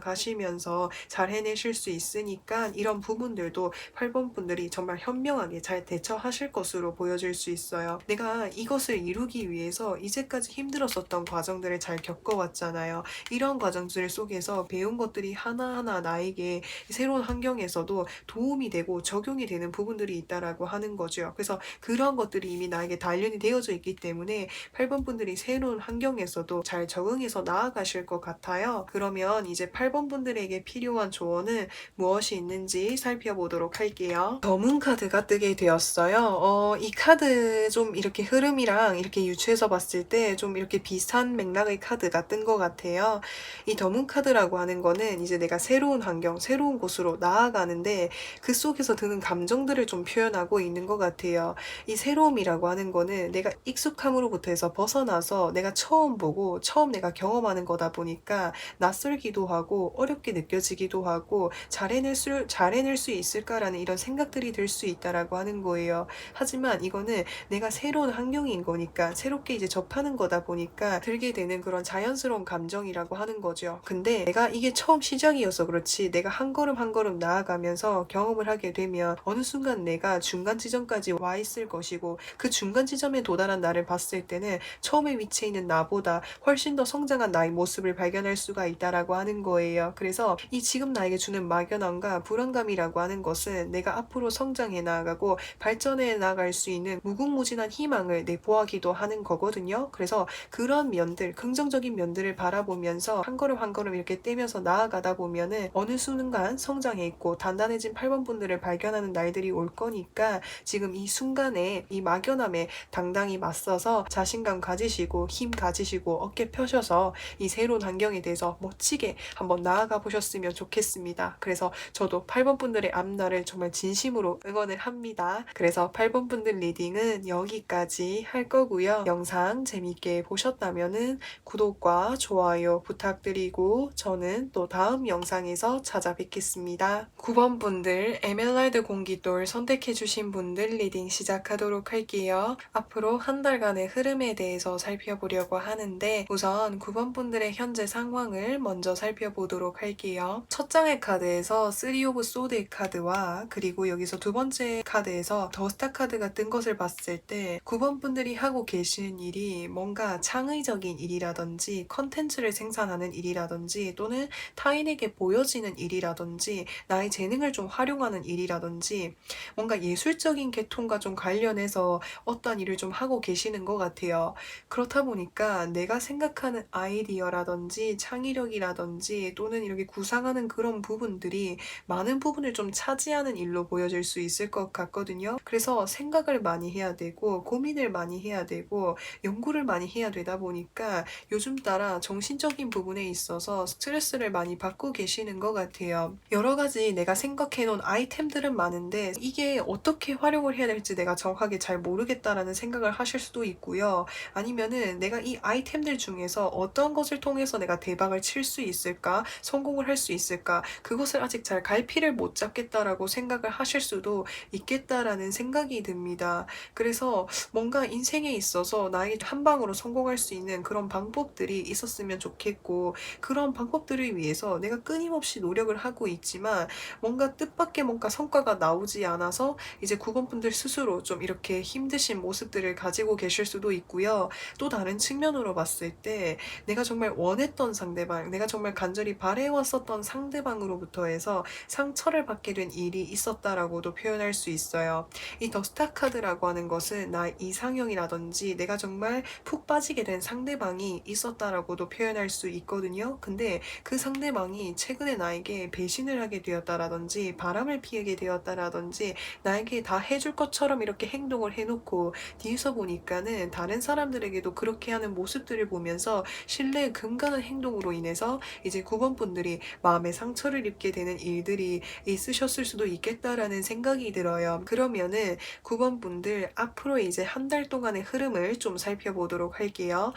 버텨나가시면서 잘 해내실 수 있으니까 이런 부분들도 8번 분들이 정말 현명하게 잘 대처하실 것으로 보여질 수 있어요. 내가 이것을 이루기 위해서 이제까지 힘들었었던 과정들을 잘 겪어왔잖아요. 이런 과정들 속에서 배운 것들이 하나하나 나에게 새로운 환경에서도 도움이 되고 적용이 되는 부분들이 있다라고 하는 거죠. 그래서 그런 것들이 이미 나에게 단련이 되어져 있기 때문에 8번 분들이 새로운 환경에서도 잘 적응해서 나아가실 것 같아요. 그러면 이제 8번 분들에게 필요한 조언은 무엇이 있는지 살펴보도록 할게요. 검은 카드가 뜨게 되었어요. 이 카드 좀 이렇게 흐름이랑 이렇게 유추해서 봤을 때 좀 이렇게 비슷한 맥락의 카드가 뜬 것 같아요. 이 검은 카드라고 하는 거는 이제 내가 새로운 새로운 환경, 새로운 곳으로 나아가는데 그 속에서 드는 감정들을 좀 표현하고 있는 것 같아요. 이 새로움이라고 하는 거는 내가 익숙함으로부터 해서 벗어나서 내가 처음 보고 처음 내가 경험하는 거다 보니까 낯설기도 하고 어렵게 느껴지기도 하고 잘 해낼 수 있을까라는 이런 생각들이 들 수 있다라고 하는 거예요. 하지만 이거는 내가 새로운 환경인 거니까 새롭게 이제 접하는 거다 보니까 들게 되는 그런 자연스러운 감정이라고 하는 거죠. 근데 내가 이게 처음 시작이어서 그렇지 내가 한 걸음 한 걸음 나아가면서 경험을 하게 되면 어느 순간 내가 중간 지점까지 와 있을 것이고 그 중간 지점에 도달한 나를 봤을 때는 처음에 위치해 있는 나보다 훨씬 더 성장한 나의 모습을 발견할 수가 있다라고 하는 거예요. 그래서 이 지금 나에게 주는 막연함과 불안감이라고 하는 것은 내가 앞으로 성장해 나아가고 발전해 나갈 수 있는 무궁무진한 희망을 내보하기도 하는 거거든요. 그래서 그런 면들, 긍정적인 면들을 바라보면서 한 걸음 한 걸음 이렇게 떼면서 나아가다 보면은 어느 순간 성장해 있고 단단해진 8번 분들을 발견하는 날들이 올 거니까 지금 이 순간에 이 막연함에 당당히 맞서서 자신감 가지시고 힘 가지시고 어깨 펴셔서 이 새로운 환경에 대해서 멋지게 한번 나아가 보셨으면 좋겠습니다. 그래서 저도 8번 분들의 앞날을 정말 진심으로 응원을 합니다. 그래서 8번 분들 리딩은 여기까지 할 거고요. 영상 재밌게 보셨다면은 구독과 좋아요 부탁드리고 저는 또 다음 영상에서 찾아뵙겠습니다. 9번 분들 에메랄드 공기돌 선택해주신 분들 리딩 시작하도록 할게요. 앞으로 한 달간의 흐름에 대해서 살펴보려고 하는데 우선 9번 분들의 현재 상황을 먼저 살펴보도록 할게요. 첫 장의 카드에서 3 오브 소드의 카드와 그리고 여기서 두 번째 카드에서 더 스타 카드가 뜬 것을 봤을 때 9번 분들이 하고 계시는 일이 뭔가 창의적인 일이라든지 컨텐츠를 생산하는 일이라든지 또는 타인에게 보여지는 일이라든지 나의 재능을 좀 활용하는 일이라든지 뭔가 예술적인 계통과 좀 관련해서 어떤 일을 좀 하고 계시는 것 같아요. 그렇다 보니까 내가 생각하는 아이디어라든지 창의력이라든지 또는 이렇게 구상하는 그런 부분들이 많은 부분을 좀 차지하는 일로 보여질 수 있을 것 같거든요. 그래서 생각을 많이 해야 되고 고민을 많이 해야 되고 연구를 많이 해야 되다 보니까 요즘 따라 정신적인 부분에 있어서 스트레스를 많이 받고 계시는 것 같아요. 여러 가지 내가 생각해 놓은 아이템들은 많은데 이게 어떻게 활용을 해야 될지 내가 정확하게 잘 모르겠다라는 생각을 하실 수도 있고요. 아니면은 내가 이 아이템들 중에서 어떤 것을 통해서 내가 대박을 칠 수 있을까? 성공을 할 수 있을까? 그것을 아직 잘 갈피를 못 잡겠다라고 생각을 하실 수도 있겠다라는 생각이 듭니다. 그래서 뭔가 인생에 있어서 나의 한 방으로 성공할 수 있는 그런 방법들이 있었으면 좋겠고 그런 방법들을 위해서 내가 끊임없이 노력을 하고 있지만 뭔가 뜻밖의 뭔가 성과가 나오지 않아서 이제 9번 분들 스스로 좀 이렇게 힘드신 모습들을 가지고 계실 수도 있고요. 또 다른 측면으로 봤을 때 내가 정말 원했던 상대방, 내가 정말 간절히 바래왔었던 상대방으로부터 해서 상처를 받게 된 일이 있었다라고도 표현할 수 있어요. 이 더 스타 카드라고 하는 것은 나 이상형이라든지 내가 정말 푹 빠지게 된 상대방이 있었다라고도 표현할 수 있거든요. 근데 그 상대방이 최근에 나에게 배신을 하게 되었다라든지 바람을 피우게 되었다라든지 나에게 다 해줄 것처럼 이렇게 행동을 해놓고 뒤에서 보니까는 다른 사람들에게도 그렇게 하는 모습들을 보면서 신뢰에 금가는 행동으로 인해서 이제 9번 분들이 마음의 상처를 입게 되는 일들이 있으셨을 수도 있겠다라는 생각이 들어요. 그러면은 9번 분들 앞으로 이제 한 달 동안의 흐름을 좀 살펴보도록 할게요.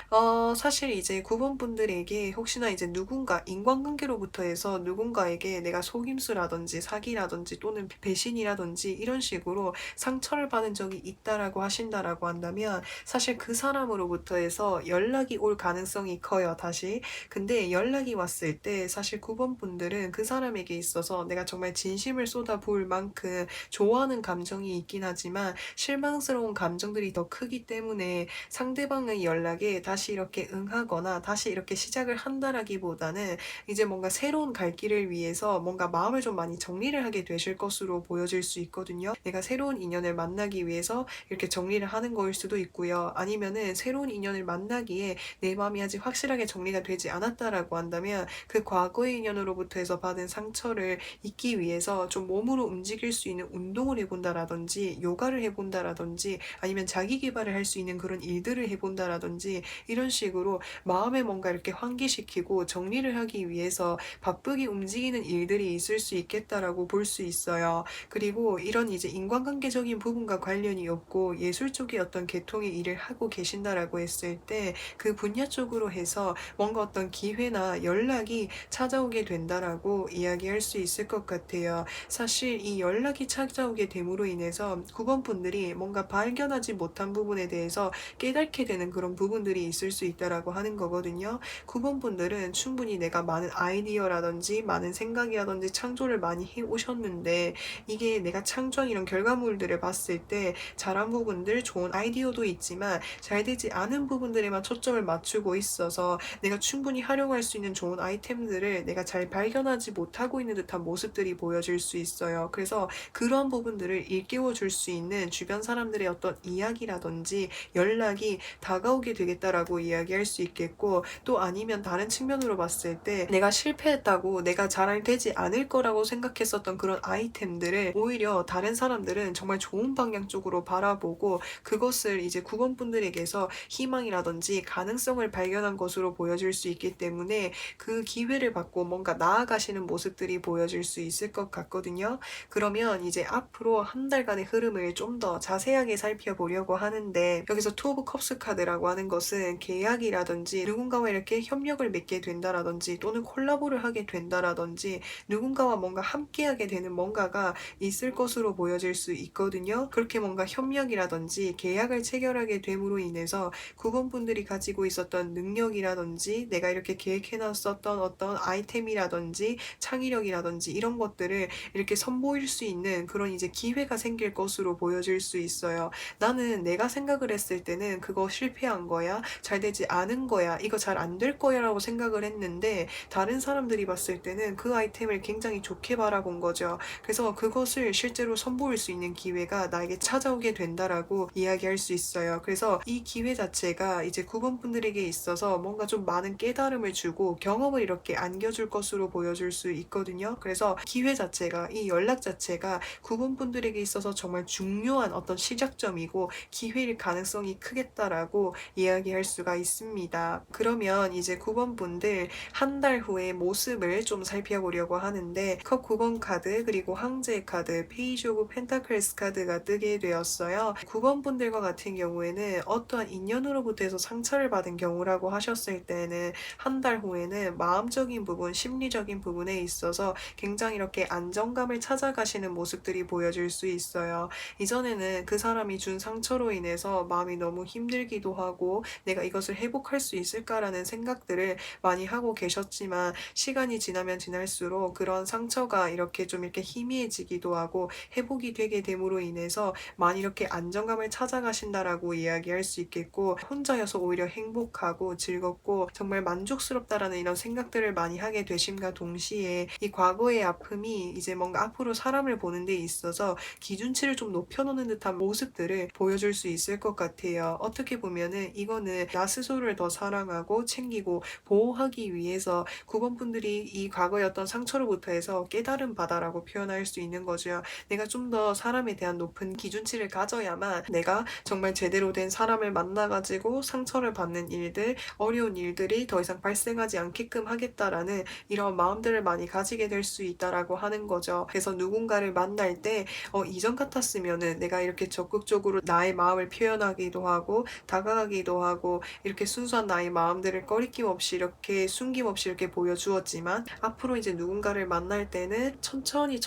사실 이제 9번 분들에게 혹시나 이제 누군가 인간관계로부터 해서 누군가에게 내가 속임수라든지 사기라든지 또는 배신이라든지 이런 식으로 상처를 받은 적이 있다라고 하신다라고 한다면 사실 그 사람으로부터 해서 연락이 올 가능성이 커요, 다시. 근데 연락이 왔을 때 사실 9번 분들은 그 사람에게 있어서 내가 정말 진심을 쏟아부을 만큼 좋아하는 감정이 있긴 하지만 실망스러운 감정들이 더 크기 때문에 상대방의 연락에 다시 이렇게 응하거나 다시 이렇게 시작을 한다라기보다는 이제 뭔가 새로운 갈 길을 위해서 뭔가 마음을 좀 많이 정리를 하게 되실 것으로 보여질 수 있거든요. 내가 새로운 인연을 만나기 위해서 이렇게 정리를 하는 거일 수도 있고요. 아니면은 새로운 인연을 만나기에 내 마음이 아직 확실하게 정리가 되지 않았다라고 한다면 그 과거의 인연으로부터 해서 받은 상처를 잊기 위해서 좀 몸으로 움직일 수 있는 운동을 해본다라든지 요가를 해본다라든지 아니면 자기 개발을 할 수 있는 그런 일들을 해본다라든지 이런 식으로 마음에 뭔가 이렇게 환기시키고 정리를 하기 위해서 바쁜 기쁘게 움직이는 일들이 있을 수 있겠다라고 볼 수 있어요. 그리고 이런 이제 인간관계적인 부분과 관련이 없고 예술 쪽의 어떤 계통의 일을 하고 계신다라고 했을 때 그 분야 쪽으로 해서 뭔가 어떤 기회나 연락이 찾아오게 된다라고 이야기할 수 있을 것 같아요. 사실 이 연락이 찾아오게 됨으로 인해서 9번 분들이 뭔가 발견하지 못한 부분에 대해서 깨닫게 되는 그런 부분들이 있을 수 있다라고 하는 거거든요. 9번 분들은 충분히 내가 많은 아이디어라든지 많은 생각이라든지 창조를 많이 해 오셨는데 이게 내가 창조한 이런 결과물들을 봤을 때 잘한 부분들, 좋은 아이디어도 있지만 잘 되지 않은 부분들에만 초점을 맞추고 있어서 내가 충분히 활용할 수 있는 좋은 아이템들을 내가 잘 발견하지 못하고 있는 듯한 모습들이 보여질 수 있어요. 그래서 그런 부분들을 일깨워 줄 수 있는 주변 사람들의 어떤 이야기라든지 연락이 다가오게 되겠다라고 이야기할 수 있겠고, 또 아니면 다른 측면으로 봤을 때 내가 실패했다고 내가 잘 되지 않을 거라고 생각했었던 그런 아이템들을 오히려 다른 사람들은 정말 좋은 방향 쪽으로 바라보고 그것을 이제 구건분들에게서 희망이라든지 가능성을 발견한 것으로 보여질 수 있기 때문에 그 기회를 받고 뭔가 나아가시는 모습들이 보여질 수 있을 것 같거든요. 그러면 이제 앞으로 한 달간의 흐름을 좀 더 자세하게 살펴보려고 하는데, 여기서 투 오브 컵스 카드라고 하는 것은 계약이라든지 누군가와 이렇게 협력을 맺게 된다라든지 또는 콜라보를 하게 된다라든지 누군가와 뭔가 함께하게 되는 뭔가가 있을 것으로 보여질 수 있거든요. 그렇게 뭔가 협력이라든지 계약을 체결하게 됨으로 인해서 9번 분들이 가지고 있었던 능력이라든지 내가 이렇게 계획해놨었던 어떤 아이템이라든지 창의력이라든지 이런 것들을 이렇게 선보일 수 있는 그런 이제 기회가 생길 것으로 보여질 수 있어요. 나는 내가 생각을 했을 때는 그거 실패한 거야, 잘 되지 않은 거야, 이거 잘 안 될 거야 라고 생각을 했는데 다른 사람들이 봤을 때는 그 아이템을 굉장히 좋게 바라본 거죠. 그래서 그것을 실제로 선보일 수 있는 기회가 나에게 찾아오게 된다라고 이야기할 수 있어요. 그래서 이 기회 자체가 이제 9번 분들에게 있어서 뭔가 좀 많은 깨달음을 주고 경험을 이렇게 안겨줄 것으로 보여줄 수 있거든요. 그래서 기회 자체가, 이 연락 자체가 9번 분들에게 있어서 정말 중요한 어떤 시작점이고 기회일 가능성이 크겠다라고 이야기할 수가 있습니다. 그러면 이제 9번 분들 한 달 후의 모습을 좀 살펴보려고 하는데, 컵 9번 카드 그리고 황제 카드, 페이지 오브 펜타클스 카드가 뜨게 되었어요. 9번 분들과 같은 경우에는 어떠한 인연으로부터 해서 상처를 받은 경우라고 하셨을 때는 한 달 후에는 마음적인 부분, 심리적인 부분에 있어서 굉장히 이렇게 안정감을 찾아가시는 모습들이 보여질 수 있어요. 이전에는 그 사람이 준 상처로 인해서 마음이 너무 힘들기도 하고 내가 이것을 회복할 수 있을까라는 생각들을 많이 하고 계셨지만 시간이 지나면 지날수록 그런 상처가 이렇게 좀 이렇게 희미해지기도 하고 회복이 되게 됨으로 인해서 많이 이렇게 안정감을 찾아가신다라고 이야기할 수 있겠고, 혼자여서 오히려 행복하고 즐겁고 정말 만족스럽다라는 이런 생각들을 많이 하게 되심과 동시에 이 과거의 아픔이 이제 뭔가 앞으로 사람을 보는 데 있어서 기준치를 좀 높여놓는 듯한 모습들을 보여줄 수 있을 것 같아요. 어떻게 보면은 이거는 나 스스로를 더 사랑하고 챙기고 보호하기 위해서 9번 분들이 이 과거의 어떤 상처로부터 해서 깨달은 바다라고 표현할 수 있는 거죠. 내가 좀 더 사람에 대한 높은 기준치를 가져야만 내가 정말 제대로 된 사람을 만나가지고 상처를 받는 일들, 어려운 일들이 더 이상 발생하지 않게끔 하겠다라는 이런 마음들을 많이 가지게 될 수 있다라고 하는 거죠. 그래서 누군가를 만날 때 이전 같았으면은 내가 이렇게 적극적으로 나의 마음을 표현하기도 하고 다가가기도 하고 이렇게 순수한 나의 마음들을 꺼리낌 없이 이렇게 숨김없이 이렇게 보여주었지만, 앞으로 이제 누군가를 만날 때는 천천히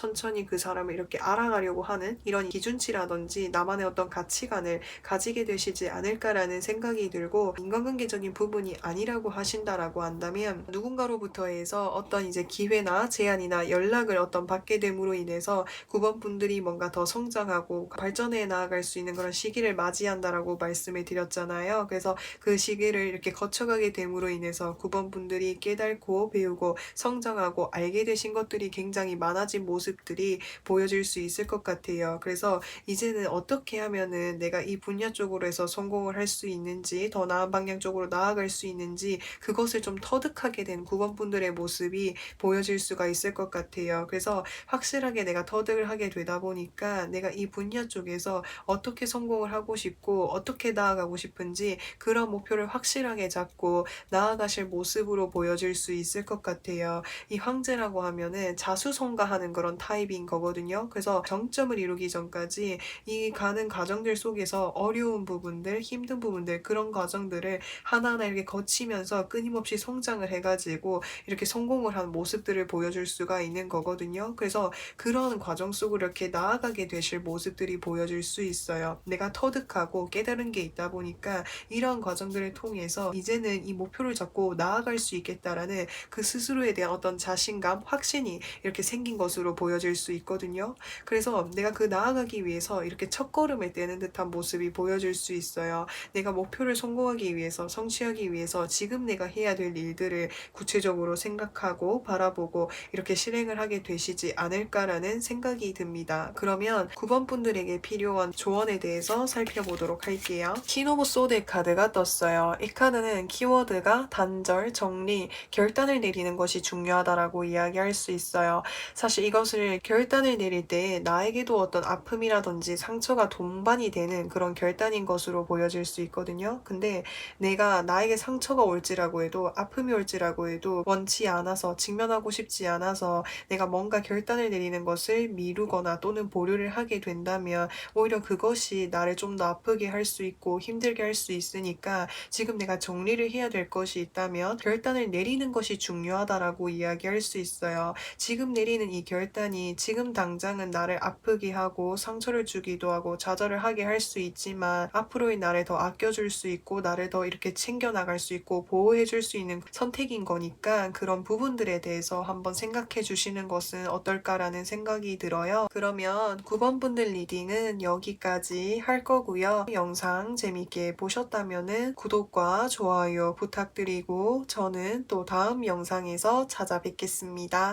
그 사람을 이렇게 알아가려고 하는 이런 기준치라든지 나만의 어떤 가치관을 가지게 되시지 않을까라는 생각이 들고, 인간관계적인 부분이 아니라고 하신다라고 한다면 누군가로부터 해서 어떤 이제 기회나 제안이나 연락을 어떤 받게 됨으로 인해서 9번 분들이 뭔가 더 성장하고 발전해 나아갈 수 있는 그런 시기를 맞이한다라고 말씀을 드렸잖아요. 그래서 그 시기를 이렇게 거쳐가게 됨으로 인해서 9번 분들이 깨닫고 배우고 성장하고 알게 되신 것들이 굉장히 많아진 모습들이 보여질 수 있을 것 같아요. 그래서 이제는 어떻게 하면은 내가 이 분야 쪽으로 해서 성공을 할 수 있는지, 더 나은 방향 쪽으로 나아갈 수 있는지 그것을 좀 터득하게 된 9번 분들의 모습이 보여질 수가 있을 것 같아요. 그래서 확실하게 내가 터득을 하게 되다 보니까 내가 이 분야 쪽에서 어떻게 성공을 하고 싶고 어떻게 나아가고 싶은지 그런 목표를 확실하게 잡고 나아가실 모습으로 보여질 수 있을 것 같아요. 있어요. 이 황제라고 하면은 자수성가하는 그런 타입인 거거든요. 그래서 정점을 이루기 전까지 이 가는 과정들 속에서 어려운 부분들, 힘든 부분들, 그런 과정들을 하나하나 이렇게 거치면서 끊임없이 성장을 해가지고 이렇게 성공을 한 모습들을 보여줄 수가 있는 거거든요. 그래서 그런 과정 속으로 이렇게 나아가게 되실 모습들이 보여질 수 있어요. 내가 터득하고 깨달은 게 있다 보니까 이런 과정들을 통해서 이제는 이 목표를 잡고 나아갈 수 있겠다라는 그 스스로에 대한 어떤 자신감, 확신이 이렇게 생긴 것으로 보여질 수 있거든요. 그래서 내가 그 나아가기 위해서 이렇게 첫걸음을 떼는 듯한 모습이 보여질 수 있어요. 내가 목표를 성공하기 위해서, 성취하기 위해서 지금 내가 해야 될 일들을 구체적으로 생각하고 바라보고 이렇게 실행을 하게 되시지 않을까라는 생각이 듭니다. 그러면 9번 분들에게 필요한 조언에 대해서 살펴보도록 할게요. 킹 오브 소드 카드가 떴어요. 이 카드는 키워드가 단절, 정리, 결단을 내리는 것이 중요하다라고 이야기할 수 있어요. 사실 이것을 결단을 내릴 때 나에게도 어떤 아픔이라든지 상처가 동반이 되는 그런 결단인 것으로 보여질 수 있거든요. 근데 내가 나에게 상처가 올지라고 해도 아픔이 올지라고 해도 원치 않아서 직면하고 싶지 않아서 내가 뭔가 결단을 내리는 것을 미루거나 또는 보류를 하게 된다면 오히려 그것이 나를 좀 더 아프게 할 수 있고 힘들게 할 수 있으니까 지금 내가 정리를 해야 될 것이 있다면 결단을 내리는 것이 중요하다라고 이야기할 수 있어요. 지금 내리는 이 결단이 지금 당장은 나를 아프게 하고 상처를 주기도 하고 좌절을 하게 할 수 있지만 앞으로의 나를 더 아껴줄 수 있고 나를 더 이렇게 챙겨나갈 수 있고 보호해줄 수 있는 선택인 거니까 그런 부분들에 대해서 한번 생각해 주시는 것은 어떨까라는 생각이 들어요. 그러면 9번 분들 리딩은 여기까지 할 거고요. 영상 재밌게 보셨다면 구독과 좋아요 부탁드리고 저는 또 다음 영상에서 찾아뵙겠습니다.